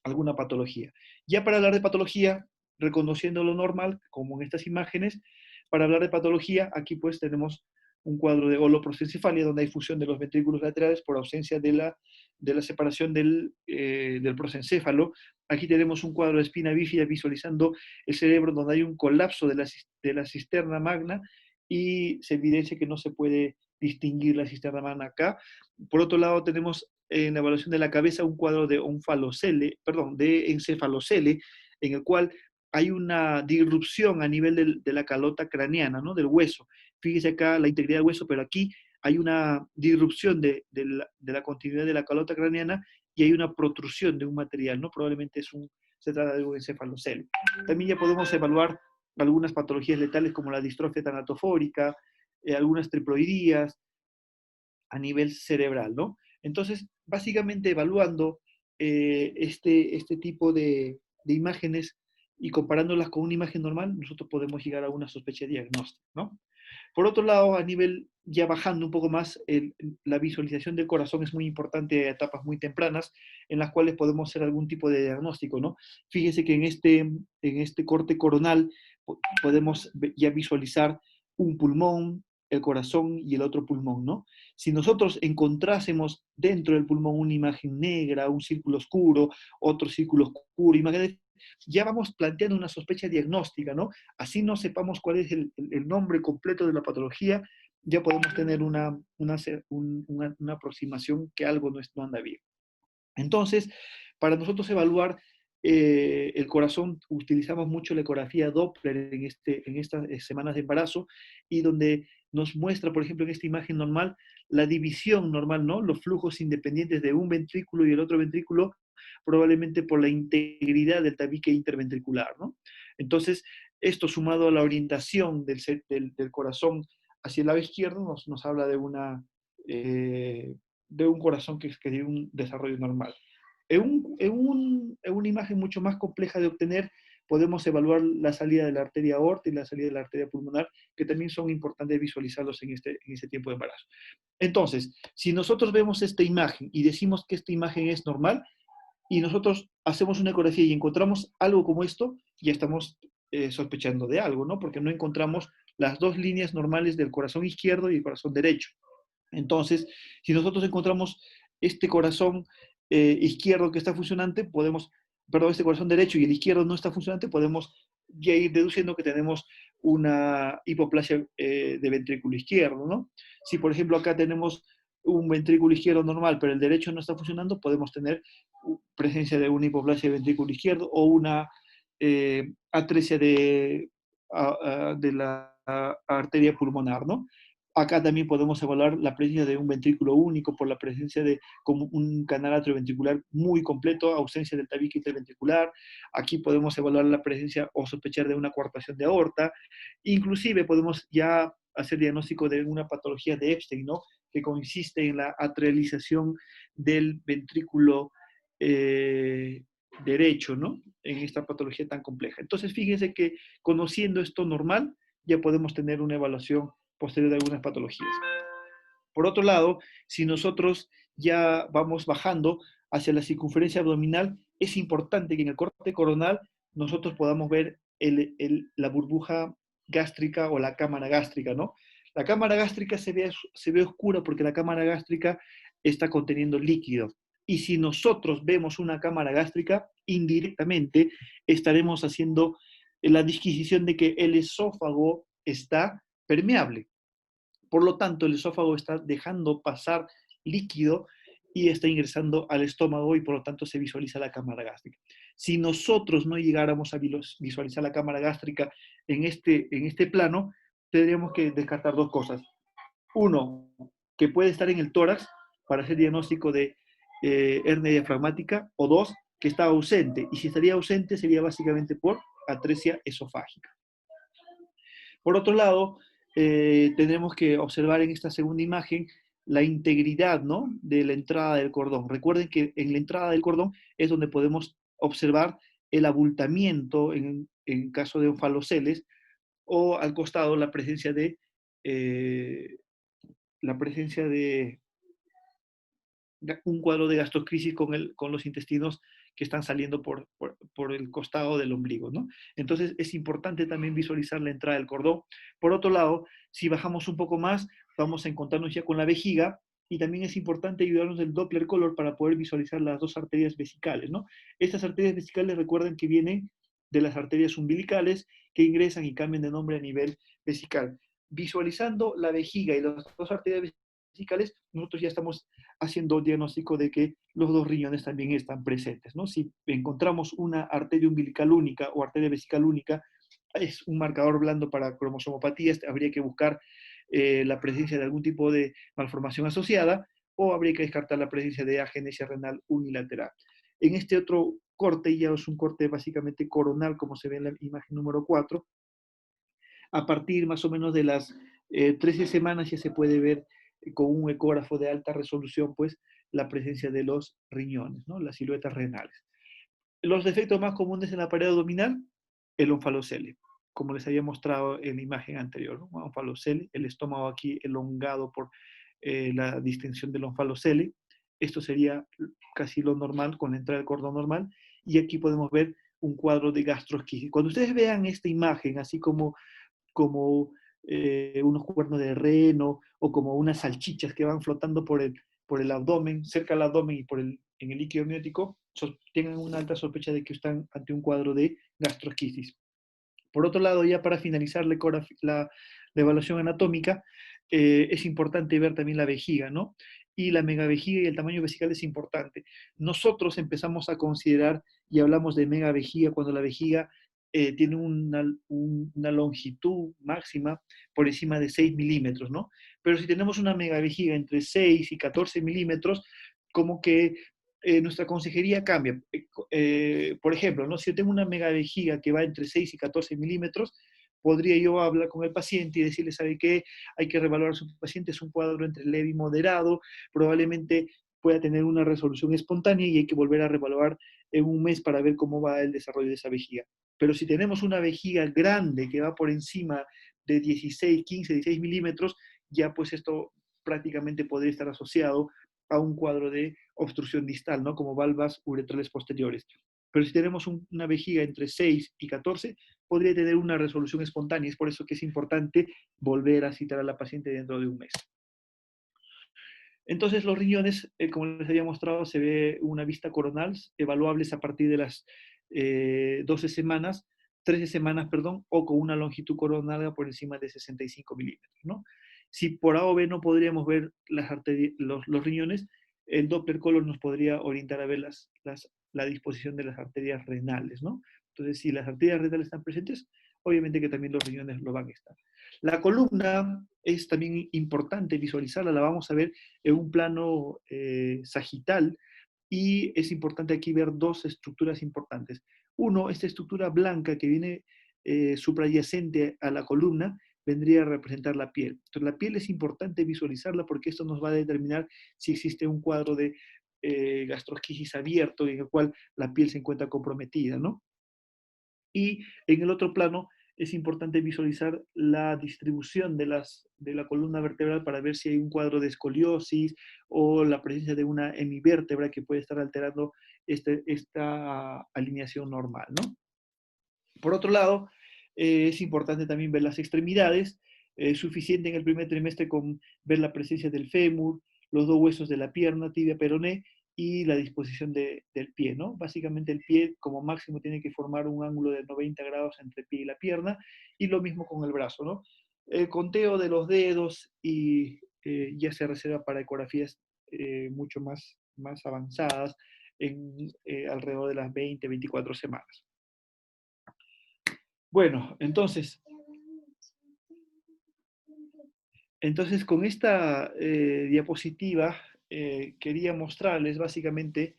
alguna patología. Ya para hablar de patología, reconociendo lo normal, como en estas imágenes, para hablar de patología, aquí pues tenemos un cuadro de holoprosencefalia donde hay fusión de los ventrículos laterales por ausencia de la separación del prosencéfalo. Aquí tenemos un cuadro de espina bífida visualizando el cerebro donde hay un colapso de la cisterna magna y se evidencia que no se puede distinguir la cisterna magna acá. Por otro lado, tenemos en la evaluación de la cabeza un cuadro de de encefalocele, en el cual hay una disrupción a nivel de la calota craneana, ¿no? Del hueso. Fíjese acá la integridad del hueso, pero aquí hay una disrupción de la continuidad de la calota craneana y hay una protrusión de un material, ¿no? Probablemente se trata de un encefalocele. También ya podemos evaluar algunas patologías letales como la distrofia tanatofórica, algunas triploidías, a nivel cerebral, ¿no? Entonces, básicamente evaluando este tipo de imágenes y comparándolas con una imagen normal, nosotros podemos llegar a una sospecha diagnóstica, ¿no? Por otro lado, a nivel, ya bajando un poco más, la visualización del corazón es muy importante a etapas muy tempranas, en las cuales podemos hacer algún tipo de diagnóstico, ¿no? Fíjese que en este corte coronal podemos ya visualizar un pulmón, el corazón y el otro pulmón, ¿no? Si nosotros encontrásemos dentro del pulmón una imagen negra, un círculo oscuro, otro círculo oscuro, imágenes, ya vamos planteando una sospecha diagnóstica, ¿no? Así no sepamos cuál es el nombre completo de la patología, ya podemos tener una aproximación que algo no anda bien. Entonces, para nosotros evaluar el corazón, utilizamos mucho la ecografía Doppler en estas semanas de embarazo, y donde nos muestra, por ejemplo, en esta imagen normal, la división normal, ¿no? Los flujos independientes de un ventrículo y el otro ventrículo, probablemente por la integridad del tabique interventricular, ¿no? Entonces, esto sumado a la orientación del corazón hacia el lado izquierdo nos habla de un corazón que tiene un desarrollo normal. En una imagen mucho más compleja de obtener, podemos evaluar la salida de la arteria aorta y la salida de la arteria pulmonar, que también son importantes visualizarlos en este tiempo de embarazo. Entonces, si nosotros vemos esta imagen y decimos que esta imagen es normal, y nosotros hacemos una ecografía y encontramos algo como esto, ya estamos sospechando de algo, ¿no? Porque no encontramos las dos líneas normales del corazón izquierdo y el corazón derecho. Entonces, si nosotros encontramos este corazón izquierdo que está funcionante, perdón, este corazón derecho y el izquierdo no está funcionante, podemos ya ir deduciendo que tenemos una hipoplasia de ventrículo izquierdo, ¿no? Si, por ejemplo, acá tenemos un ventrículo izquierdo normal, pero el derecho no está funcionando, podemos tener presencia de una hipoplasia de ventrículo izquierdo o una atresia de la arteria pulmonar, ¿no? Acá también podemos evaluar la presencia de un ventrículo único por la presencia de como un canal atrioventricular muy completo, ausencia del tabique interventricular. Aquí podemos evaluar la presencia o sospechar de una coartación de aorta. Inclusive podemos ya hacer diagnóstico de una patología de Epstein, ¿no? Que consiste en la atrialización del ventrículo eh, derecho, ¿no? En esta patología tan compleja. Entonces, fíjense que conociendo esto normal, ya podemos tener una evaluación posterior de algunas patologías. Por otro lado, si nosotros ya vamos bajando hacia la circunferencia abdominal, es importante que en el corte coronal nosotros podamos ver la burbuja gástrica o la cámara gástrica, ¿no? La cámara gástrica se ve oscura porque la cámara gástrica está conteniendo líquido. Y si nosotros vemos una cámara gástrica, indirectamente estaremos haciendo la disquisición de que el esófago está permeable. Por lo tanto, el esófago está dejando pasar líquido y está ingresando al estómago y por lo tanto se visualiza la cámara gástrica. Si nosotros no llegáramos a visualizar la cámara gástrica en este plano, tendríamos que descartar dos cosas. Uno, que puede estar en el tórax para hacer diagnóstico de hernia diafragmática, o dos, que está ausente. Y si estaría ausente sería básicamente por atresia esofágica. Por otro lado, tenemos que observar en esta segunda imagen la integridad, ¿no? De la entrada del cordón. Recuerden que en la entrada del cordón es donde podemos observar el abultamiento en caso de onfaloceles, o al costado eh, la presencia de un cuadro de gastrocrisis con los intestinos que están saliendo por el costado del ombligo, ¿no? Entonces es importante también visualizar la entrada del cordón. Por otro lado, si bajamos un poco más, vamos a encontrarnos ya con la vejiga, y también es importante ayudarnos del Doppler color para poder visualizar las dos arterias vesicales, ¿no? Estas arterias vesicales, recuerden que vienen de las arterias umbilicales que ingresan y cambian de nombre a nivel vesical. Visualizando la vejiga y las dos arterias vesicales, nosotros ya estamos haciendo diagnóstico de que los dos riñones también están presentes, ¿no? Si encontramos una arteria umbilical única o arteria vesical única, es un marcador blando para cromosomopatías, habría que buscar la presencia de algún tipo de malformación asociada, o habría que descartar la presencia de agenesia renal unilateral. En este otro corte, ya es un corte básicamente coronal, como se ve en la imagen número 4, a partir más o menos de las 13 semanas ya se puede ver con un ecógrafo de alta resolución, pues la presencia de los riñones, ¿no? Las siluetas renales. Los defectos más comunes en la pared abdominal, el onfalocele, como les había mostrado en la imagen anterior, ¿no? Onfalocele, el estómago aquí elongado por la distensión del onfalocele. Esto sería casi lo normal con la entrada del cordón normal. Y aquí podemos ver un cuadro de gastrosquisis. Cuando ustedes vean esta imagen, así como unos cuernos de reno o como unas salchichas que van flotando por el abdomen, cerca del abdomen y en el líquido amniótico, tengan una alta sospecha de que están ante un cuadro de gastrosquisis. Por otro lado, ya para finalizar la evaluación anatómica, es importante ver también la vejiga, ¿no? Y la megavejiga y el tamaño vesical es importante. Nosotros empezamos a considerar y hablamos de megavejiga cuando la vejiga tiene una longitud máxima por encima de 6 milímetros, ¿no? Pero si tenemos una megavejiga entre 6 y 14 milímetros, como que nuestra consejería cambia. Por ejemplo, ¿no? Si yo tengo una megavejiga que va entre 6 y 14 milímetros, podría yo hablar con el paciente y decirle, ¿sabe qué? Hay que revaluar a su paciente, es un cuadro entre leve y moderado, probablemente pueda tener una resolución espontánea y hay que volver a revaluar en un mes para ver cómo va el desarrollo de esa vejiga. Pero si tenemos una vejiga grande que va por encima de 16, 15, 16 milímetros, ya pues esto prácticamente podría estar asociado a un cuadro de obstrucción distal, ¿no? Como valvas uretrales posteriores. Pero si tenemos una vejiga entre 6 y 14, podría tener una resolución espontánea. Es por eso que es importante volver a citar a la paciente dentro de un mes. Entonces, los riñones, como les había mostrado, se ve una vista coronal, evaluables a partir de las 12 semanas, 13 semanas, perdón, o con una longitud coronal por encima de 65 milímetros, ¿no? Si por A o B no podríamos ver los riñones, el Doppler color nos podría orientar a ver la disposición de las arterias renales, ¿no? Entonces, si las arterias renales están presentes, obviamente que también los riñones lo van a estar. La columna es también importante visualizarla, la vamos a ver en un plano sagital y es importante aquí ver dos estructuras importantes. Uno, esta estructura blanca que viene suprayacente a la columna vendría a representar la piel. Entonces la piel es importante visualizarla porque esto nos va a determinar si existe un cuadro de gastrosquisis abierto en el cual la piel se encuentra comprometida, ¿no? Y en el otro plano es importante visualizar la distribución de la columna vertebral para ver si hay un cuadro de escoliosis o la presencia de una hemivértebra que puede estar alterando esta alineación normal, ¿no? Por otro lado, es importante también ver las extremidades. Es suficiente en el primer trimestre con ver la presencia del fémur, los dos huesos de la pierna, tibia, peroné, y la disposición del pie, ¿no? Básicamente el pie como máximo tiene que formar un ángulo de 90 grados entre el pie y la pierna, y lo mismo con el brazo, ¿no? El conteo de los dedos y ya se reserva para ecografías mucho más avanzadas en alrededor de las 20, 24 semanas. Bueno, entonces con esta diapositiva quería mostrarles básicamente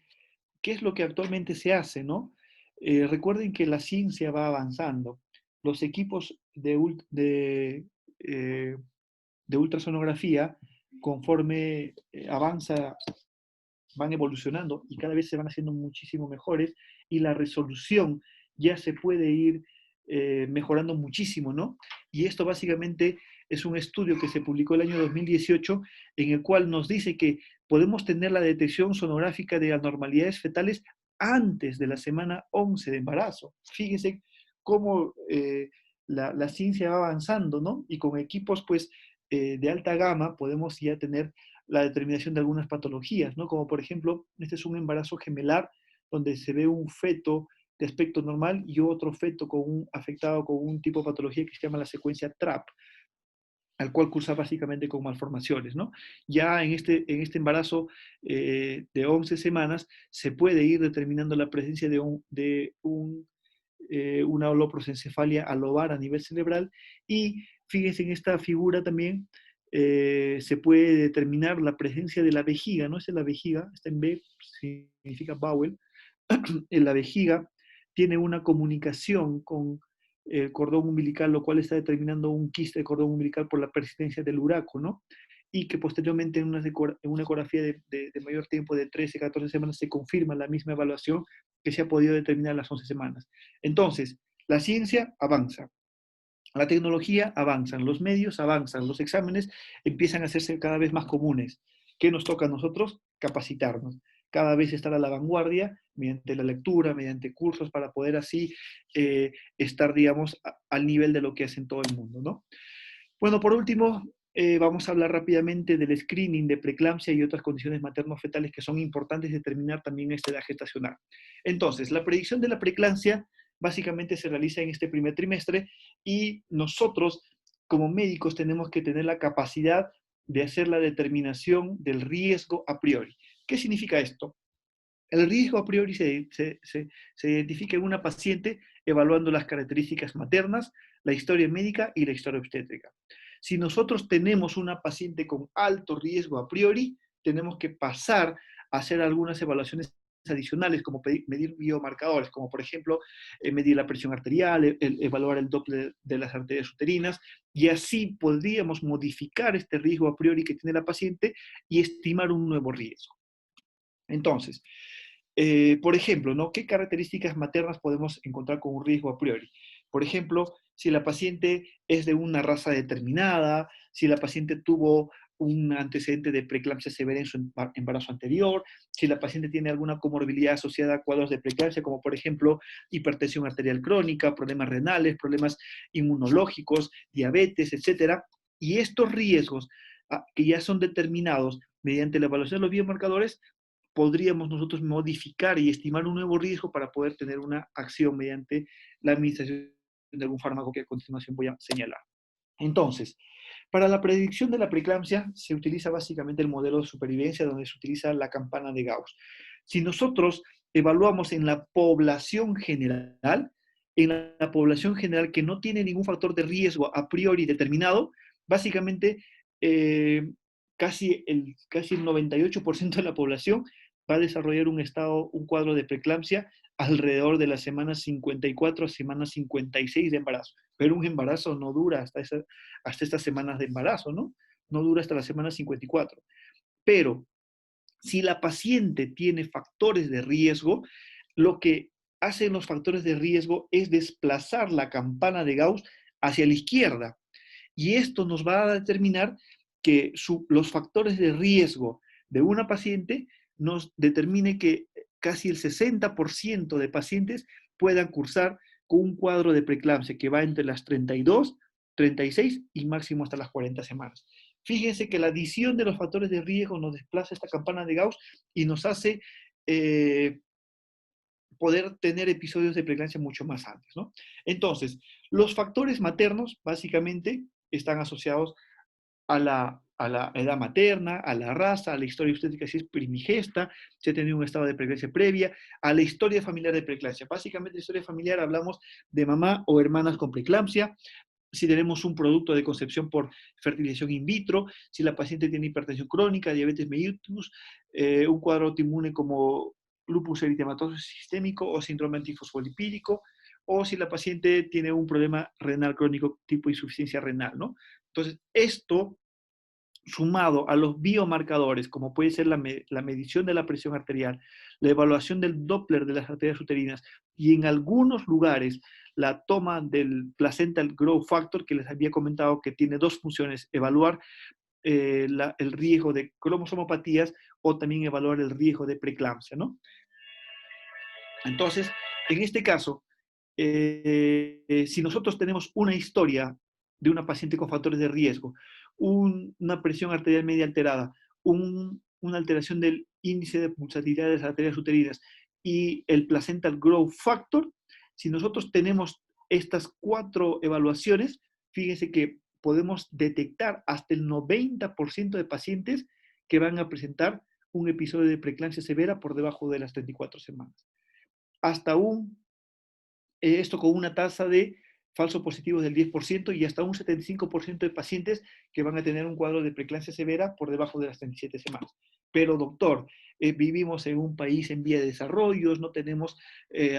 qué es lo que actualmente se hace, ¿no? Recuerden que la ciencia va avanzando. Los equipos de ultrasonografía, conforme avanza, van evolucionando y cada vez se van haciendo muchísimo mejores y la resolución ya se puede ir mejorando muchísimo, ¿no? Y esto básicamente es un estudio que se publicó el año 2018 en el cual nos dice que podemos tener la detección sonográfica de anormalidades fetales antes de la semana 11 de embarazo. Fíjense cómo la ciencia va avanzando, ¿no? Y con equipos, pues, de alta gama podemos ya tener la determinación de algunas patologías, ¿no? Como por ejemplo, este es un embarazo gemelar donde se ve un feto de aspecto normal y otro feto afectado con un tipo de patología que se llama la secuencia TRAP, al cual cursa básicamente con malformaciones, ¿no? Ya en este embarazo de 11 semanas se puede ir determinando la presencia una holoprosencefalia alobar a nivel cerebral y fíjense en esta figura también se puede determinar la presencia de la vejiga, ¿no? Esa es la vejiga, está en B, significa bowel, en la vejiga tiene una comunicación con el cordón umbilical, lo cual está determinando un quiste de cordón umbilical por la persistencia del uraco, ¿no? y que posteriormente en una ecografía de mayor tiempo, de 13, 14 semanas, se confirma la misma evaluación que se ha podido determinar en las 11 semanas. Entonces, la ciencia avanza, la tecnología avanza, los medios avanzan, los exámenes empiezan a hacerse cada vez más comunes. ¿Qué nos toca a nosotros? Capacitarnos. Cada vez estar a la vanguardia mediante la lectura, mediante cursos, para poder así estar, digamos, al nivel de lo que hacen todo el mundo, ¿no? Bueno, por último, vamos a hablar rápidamente del screening de preeclampsia y otras condiciones materno-fetales que son importantes determinar también esta edad gestacional. Entonces, la predicción de la preeclampsia básicamente se realiza en este primer trimestre y nosotros, como médicos, tenemos que tener la capacidad de hacer la determinación del riesgo a priori. ¿Qué significa esto? El riesgo a priori se identifica en una paciente evaluando las características maternas, la historia médica y la historia obstétrica. Si nosotros tenemos una paciente con alto riesgo a priori, tenemos que pasar a hacer algunas evaluaciones adicionales, como medir biomarcadores, como por ejemplo medir la presión arterial, evaluar el Doppler de las arterias uterinas, y así podríamos modificar este riesgo a priori que tiene la paciente y estimar un nuevo riesgo. Entonces, por ejemplo, ¿no? ¿Qué características maternas podemos encontrar con un riesgo a priori? Por ejemplo, si la paciente es de una raza determinada, si la paciente tuvo un antecedente de preeclampsia severa en su embarazo anterior, si la paciente tiene alguna comorbilidad asociada a cuadros de preeclampsia, como por ejemplo hipertensión arterial crónica, problemas renales, problemas inmunológicos, diabetes, etcétera. Y estos riesgos que ya son determinados mediante la evaluación de los biomarcadores, podríamos nosotros modificar y estimar un nuevo riesgo para poder tener una acción mediante la administración de algún fármaco que a continuación voy a señalar. Entonces, para la predicción de la preeclampsia se utiliza básicamente el modelo de supervivencia, donde se utiliza la campana de Gauss. Si nosotros evaluamos en la población general, que no tiene ningún factor de riesgo a priori determinado, básicamente casi el 98% de la población va a desarrollar un cuadro de preeclampsia alrededor de las semanas 54 a semanas 56 de embarazo. Pero un embarazo no dura hasta estas semanas de embarazo, ¿no? No dura hasta la semana 54. Pero si la paciente tiene factores de riesgo, lo que hacen los factores de riesgo es desplazar la campana de Gauss hacia la izquierda. Y esto nos va a determinar que los factores de riesgo de una paciente nos determine que casi el 60% de pacientes puedan cursar con un cuadro de preeclampsia que va entre las 32, 36 y máximo hasta las 40 semanas. Fíjense que la adición de los factores de riesgo nos desplaza esta campana de Gauss y nos hace poder tener episodios de preeclampsia mucho más antes, ¿no? Entonces, los factores maternos básicamente están asociados a la edad materna, a la raza, a la historia obstétrica si es primigesta, si ha tenido un estado de preeclampsia previa, a la historia familiar de preeclampsia. Básicamente, la historia familiar hablamos de mamá o hermanas con preeclampsia, si tenemos un producto de concepción por fertilización in vitro, si la paciente tiene hipertensión crónica, diabetes mellitus, un cuadro autoinmune como lupus eritematoso sistémico o síndrome antifosfolipídico, o si la paciente tiene un problema renal crónico tipo insuficiencia renal, ¿no? Entonces, esto sumado a los biomarcadores, como puede ser la medición de la presión arterial, la evaluación del Doppler de las arterias uterinas y en algunos lugares la toma del placental growth factor, que les había comentado que tiene dos funciones, evaluar el riesgo de cromosomopatías o también evaluar el riesgo de preeclampsia, ¿no? Entonces, en este caso, si nosotros tenemos una historia de una paciente con factores de riesgo, una presión arterial media alterada, una alteración del índice de pulsatilidad de las arterias uterinas y el placental growth factor, si nosotros tenemos estas cuatro evaluaciones, fíjense que podemos detectar hasta el 90% de pacientes que van a presentar un episodio de preeclampsia severa por debajo de las 34 semanas. Hasta esto con una tasa de falsos positivos del 10% y hasta un 75% de pacientes que van a tener un cuadro de preeclampsia severa por debajo de las 37 semanas. Pero doctor, vivimos en un país en vía de desarrollo, no tenemos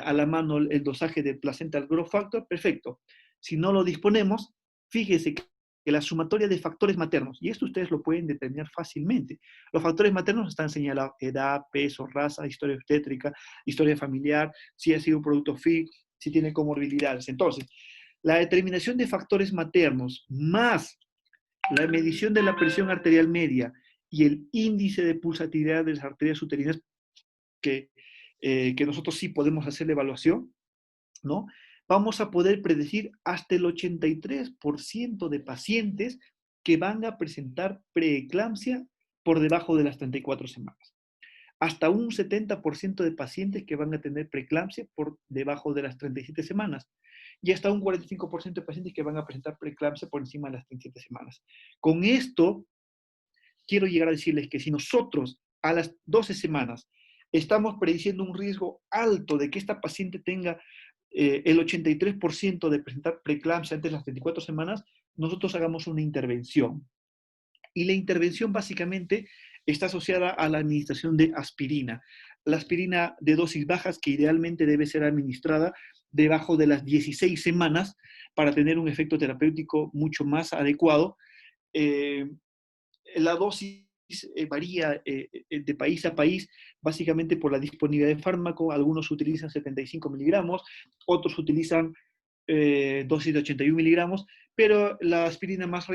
a la mano el dosaje de placental growth factor, perfecto. Si no lo disponemos, fíjese que que la sumatoria de factores maternos, y esto ustedes lo pueden determinar fácilmente. Los factores maternos están señalados: edad, peso, raza, historia obstétrica, historia familiar, si ha sido un producto FIC, si tiene comorbilidades. Entonces, la determinación de factores maternos más la medición de la presión arterial media y el índice de pulsatividad de las arterias uterinas, que, que nosotros sí podemos hacer la evaluación, ¿no? Vamos a poder predecir hasta el 83% de pacientes que van a presentar preeclampsia por debajo de las 34 semanas. Hasta un 70% de pacientes que van a tener preeclampsia por debajo de las 37 semanas. Y hasta un 45% de pacientes que van a presentar preeclampsia por encima de las 37 semanas. Con esto, quiero llegar a decirles que si nosotros a las 12 semanas estamos prediciendo un riesgo alto de que esta paciente tenga el 83% de presentar preeclampsia antes de las 24 semanas, nosotros hagamos una intervención. Y la intervención básicamente está asociada a la administración de aspirina. La aspirina de dosis bajas, que idealmente debe ser administrada debajo de las 16 semanas para tener un efecto terapéutico mucho más adecuado. La dosis varía de país a país, básicamente por la disponibilidad de fármaco. Algunos utilizan 75 miligramos, otros utilizan dosis de 81 miligramos, pero la aspirina más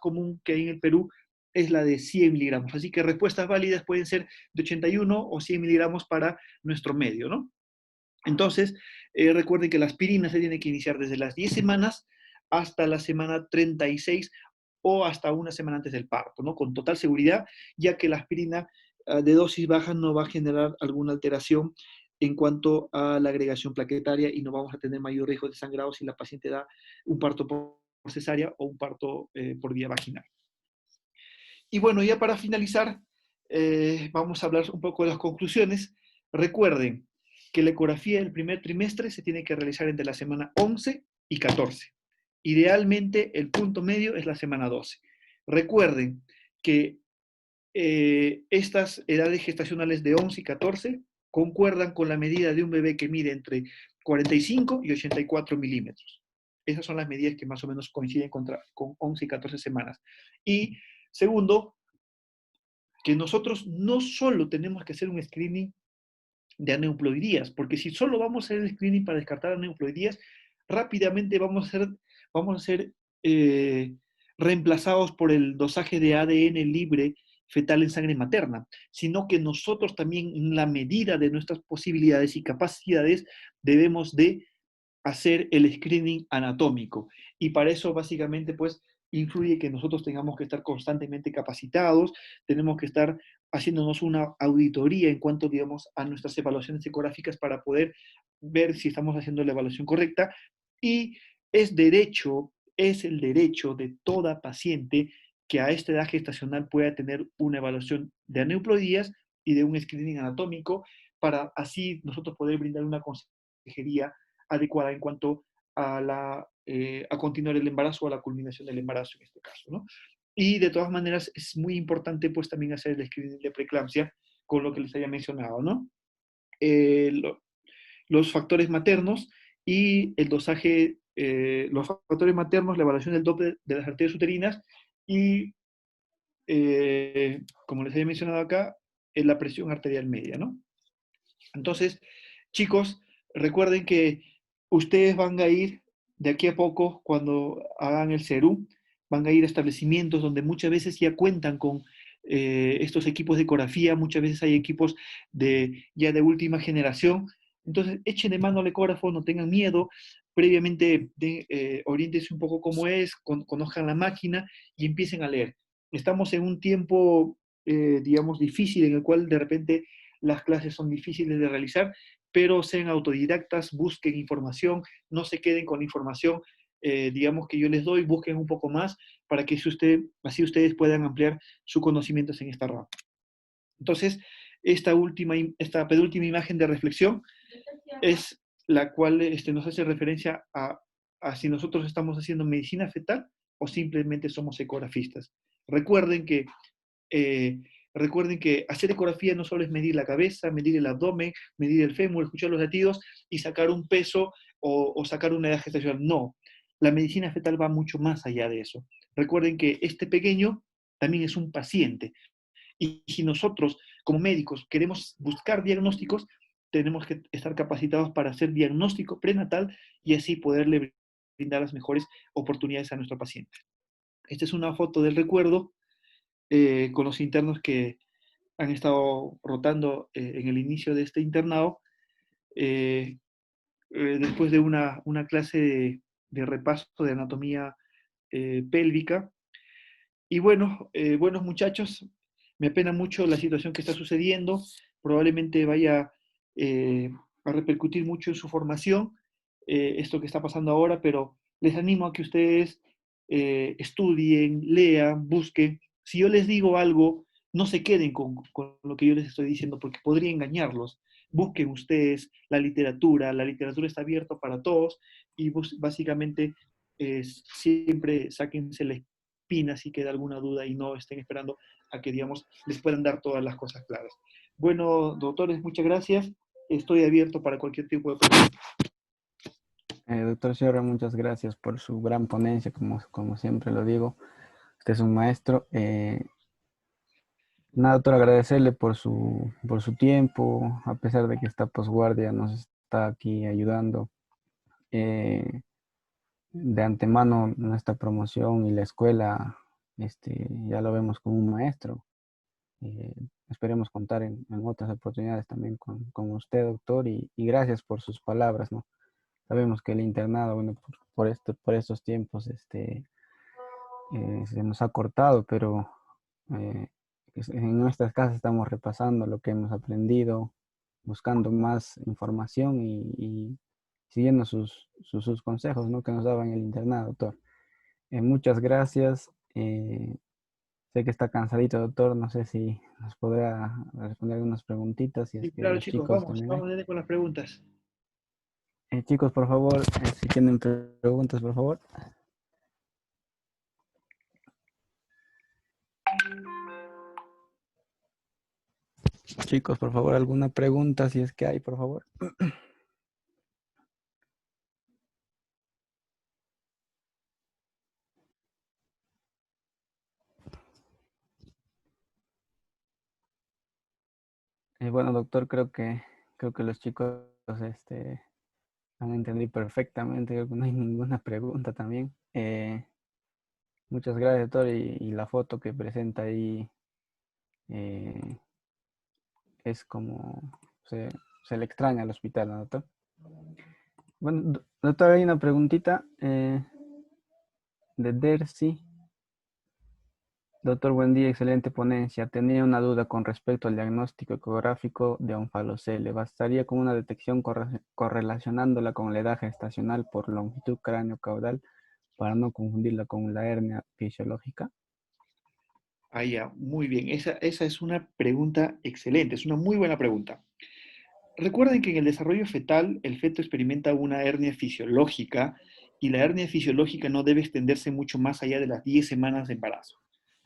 común que hay en el Perú es la de 100 miligramos. Así que respuestas válidas pueden ser de 81 o 100 miligramos para nuestro medio, ¿no? Entonces, recuerden que la aspirina se tiene que iniciar desde las 10 semanas hasta la semana 36 o hasta una semana antes del parto, ¿no? Con total seguridad, ya que la aspirina de dosis baja no va a generar alguna alteración en cuanto a la agregación plaquetaria y no vamos a tener mayor riesgo de sangrado si la paciente da un parto por cesárea o un parto por vía vaginal. Y bueno, ya para finalizar, vamos a hablar un poco de las conclusiones. Recuerden que la ecografía del primer trimestre se tiene que realizar entre la semana 11 y 14. Idealmente, el punto medio es la semana 12. Recuerden que estas edades gestacionales de 11 y 14 concuerdan con la medida de un bebé que mide entre 45 y 84 milímetros. Esas son las medidas que más o menos coinciden con 11 y 14 semanas. Y segundo, que nosotros no solo tenemos que hacer un screening de aneuploidías, porque si solo vamos a hacer el screening para descartar aneuploidías, rápidamente vamos a ser reemplazados por el dosaje de ADN libre fetal en sangre materna, sino que nosotros también, en la medida de nuestras posibilidades y capacidades, debemos de hacer el screening anatómico. Y para eso, básicamente, pues, influye que nosotros tengamos que estar constantemente capacitados, tenemos que estar haciéndonos una auditoría en cuanto, digamos, a nuestras evaluaciones ecográficas para poder ver si estamos haciendo la evaluación correcta. Y es el derecho de toda paciente que a esta edad gestacional pueda tener una evaluación de aneuploidías y de un screening anatómico para así nosotros poder brindar una consejería adecuada en cuanto a continuar el embarazo o a la culminación del embarazo en este caso, ¿no? Y de todas maneras es muy importante pues también hacer el screening de preeclampsia con lo que les había mencionado, ¿no? Los factores maternos y el dosaje, los factores maternos, la evaluación del Doppler de las arterias uterinas y, como les había mencionado acá, la presión arterial media, ¿no? Entonces, chicos, recuerden que ustedes van a ir de aquí a poco, cuando hagan el CERU, van a ir a establecimientos donde muchas veces ya cuentan con estos equipos de ecografía, muchas veces hay equipos ya de última generación. Entonces, echen de mano al ecógrafo, no tengan miedo, previamente oriéntense un poco cómo es, conozcan la máquina y empiecen a leer. Estamos en un tiempo, digamos, difícil en el cual de repente las clases son difíciles de realizar, pero sean autodidactas, busquen información, no se queden con la información, digamos, que yo les doy, busquen un poco más para que así ustedes puedan ampliar sus conocimientos en esta rama. Entonces, esta penúltima imagen de reflexión es la cual nos hace referencia a si nosotros estamos haciendo medicina fetal o simplemente somos ecografistas. Recuerden que hacer ecografía no solo es medir la cabeza, medir el abdomen, medir el fémur, escuchar los latidos y sacar un peso o sacar una edad gestacional. No. la medicina fetal va mucho más allá de eso. Recuerden que este pequeño también es un paciente. Y si nosotros, como médicos, queremos buscar diagnósticos, tenemos que estar capacitados para hacer diagnóstico prenatal y así poderle brindar las mejores oportunidades a nuestro paciente. Esta es una foto del recuerdo con los internos que han estado rotando en el inicio de este internado, eh, después de una clase de repaso de anatomía pélvica. Y bueno, buenos muchachos, me apena mucho la situación que está sucediendo, probablemente vaya eh, a repercutir mucho en su formación, esto que está pasando ahora, pero les animo a que ustedes estudien, lean, busquen. Si yo les digo algo, no se queden con lo que yo les estoy diciendo porque podría engañarlos. Busquen ustedes la literatura está abierta para todos y básicamente siempre sáquense la espina si queda alguna duda y no estén esperando a que, digamos, les puedan dar todas las cosas claras. Bueno, doctores, muchas gracias. Estoy abierto para cualquier tipo de pregunta.
Doctor Sierra, muchas gracias por su gran ponencia, como siempre lo digo. Usted es un maestro. Nada, doctor, agradecerle por su tiempo, a pesar de que está posguardia, nos está aquí ayudando. De antemano, nuestra promoción y la escuela, ya lo vemos como un maestro. Eh, Esperemos contar en otras oportunidades también con usted, doctor, y gracias por sus palabras, ¿no? Sabemos que el internado, bueno, por estos tiempos, se nos ha cortado, pero eh, en nuestras casas estamos repasando lo que hemos aprendido, buscando más información y siguiendo sus consejos, ¿no? Que nos daban en el internado, doctor. Muchas gracias. Sé que está cansadito, doctor. No sé si nos podrá responder algunas preguntitas, si es
Sí,
que
claro,
los
chicos,
chicos
vamos,
también hay.
vamos a con las preguntas.
Chicos, por favor, si tienen preguntas, por favor. Chicos, por favor, alguna pregunta, si es que hay, por favor. Bueno, doctor, creo que los chicos han entendido perfectamente, creo que no hay ninguna pregunta también. Muchas gracias, doctor, y la foto que presenta ahí eh, es como se le extraña al hospital, ¿no, doctor? Bueno, doctor, hay una preguntita de Dercy. Doctor, buen día, excelente ponencia. Tenía una duda con respecto al diagnóstico ecográfico de onfalocele. ¿Bastaría con una detección correlacionándola con la edad gestacional por longitud cráneo-caudal para no confundirla con la hernia fisiológica?
Ah, ya, muy bien. Esa es una pregunta excelente, es una muy buena pregunta. Recuerden que en el desarrollo fetal el feto experimenta una hernia fisiológica y la hernia fisiológica no debe extenderse mucho más allá de las 10 semanas de embarazo.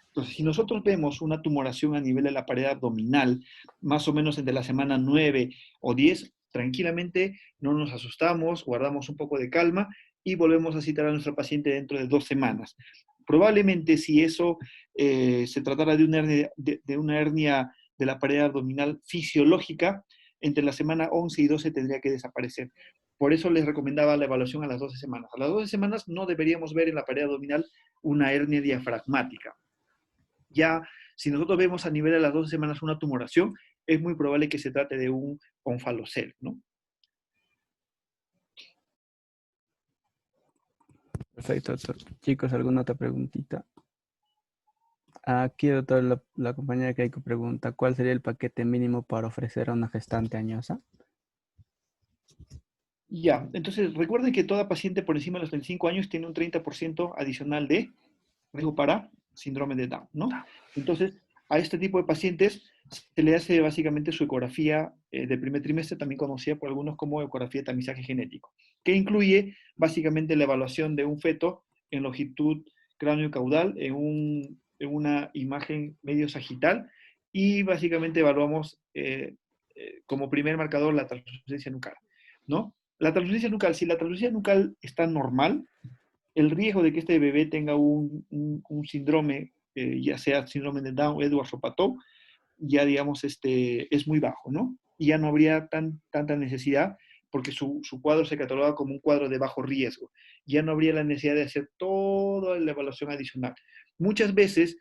Entonces, si nosotros vemos una tumoración a nivel de la pared abdominal, más o menos entre la semana 9 o 10, tranquilamente no nos asustamos, guardamos un poco de calma y volvemos a citar a nuestro paciente dentro de 2 semanas. Probablemente si eso se tratara de una hernia de la pared abdominal fisiológica, entre la semana 11 y 12 tendría que desaparecer. Por eso les recomendaba la evaluación a las 12 semanas. A las 12 semanas no deberíamos ver en la pared abdominal una hernia diafragmática. Ya, si nosotros vemos a nivel de las 12 semanas una tumoración, es muy probable que se trate de un onfalocel, ¿no?
Perfecto, doctor. Chicos, ¿alguna otra preguntita? Aquí, doctor, la compañera Keiko pregunta, ¿cuál sería el paquete mínimo para ofrecer a una gestante añosa?
Ya, entonces recuerden que toda paciente por encima de los 35 años tiene un 30% adicional de riesgo para síndrome de Down, ¿no? Entonces, a este tipo de pacientes se le hace básicamente su ecografía del primer trimestre, también conocida por algunos como ecografía de tamizaje genético, que incluye básicamente la evaluación de un feto en longitud cráneo-caudal en una imagen medio sagital y básicamente evaluamos como primer marcador la translucencia nucal, ¿no? La translucencia nucal, si la translucencia nucal está normal, el riesgo de que este bebé tenga un síndrome, ya sea síndrome de Down, Edwards o Patau, ya digamos es muy bajo, ¿no? Y ya no habría tanta necesidad porque su cuadro se cataloga como un cuadro de bajo riesgo. Ya no habría la necesidad de hacer toda la evaluación adicional. Muchas veces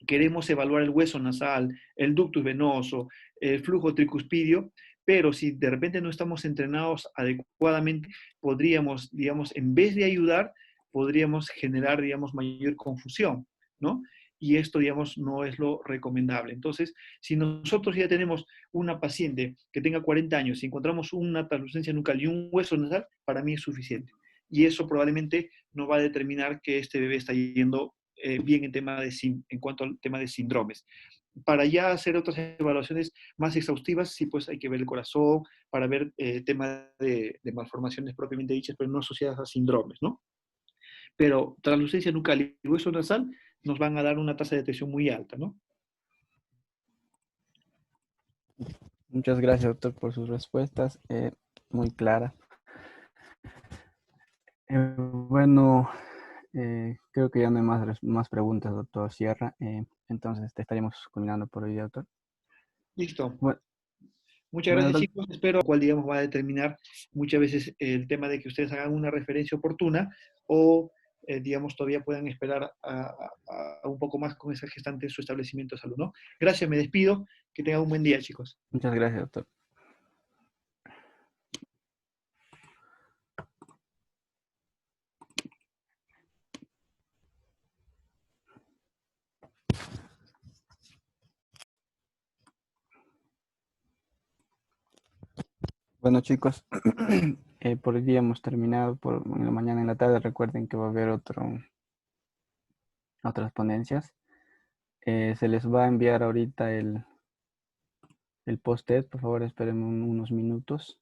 queremos evaluar el hueso nasal, el ductus venoso, el flujo tricuspidio, pero si de repente no estamos entrenados adecuadamente, podríamos, digamos, en vez de ayudar, podríamos generar, digamos, mayor confusión, ¿no? Y esto, digamos, no es lo recomendable. Entonces, si nosotros ya tenemos una paciente que tenga 40 años y encontramos una translucencia nucal y un hueso nasal, para mí es suficiente. Y eso probablemente no va a determinar que este bebé está yendo bien en cuanto al tema de síndromes. Para ya hacer otras evaluaciones más exhaustivas, sí, pues hay que ver el corazón, para ver temas de malformaciones propiamente dichas, pero no asociadas a síndromes, ¿no? Pero translucencia nucal y hueso nasal nos van a dar una tasa de detección muy alta, ¿no?
Muchas gracias, doctor, por sus respuestas, muy claras. Bueno, creo que ya no hay más preguntas, doctor Sierra. Entonces, te estaríamos culminando por hoy, doctor.
Listo.
Bueno,
Muchas
bueno,
gracias, chicos. Espero cuál, digamos, va a determinar muchas veces el tema de que ustedes hagan una referencia oportuna o, digamos, todavía puedan esperar a un poco más con esa gestante en su establecimiento de salud, ¿no? Gracias, me despido. Que tengan un buen día, chicos.
muchas gracias, doctor. Bueno, chicos, por hoy día hemos terminado. En la mañana y en la tarde recuerden que va a haber otras ponencias. Se les va a enviar ahorita el post-it. Por favor, esperen unos minutos.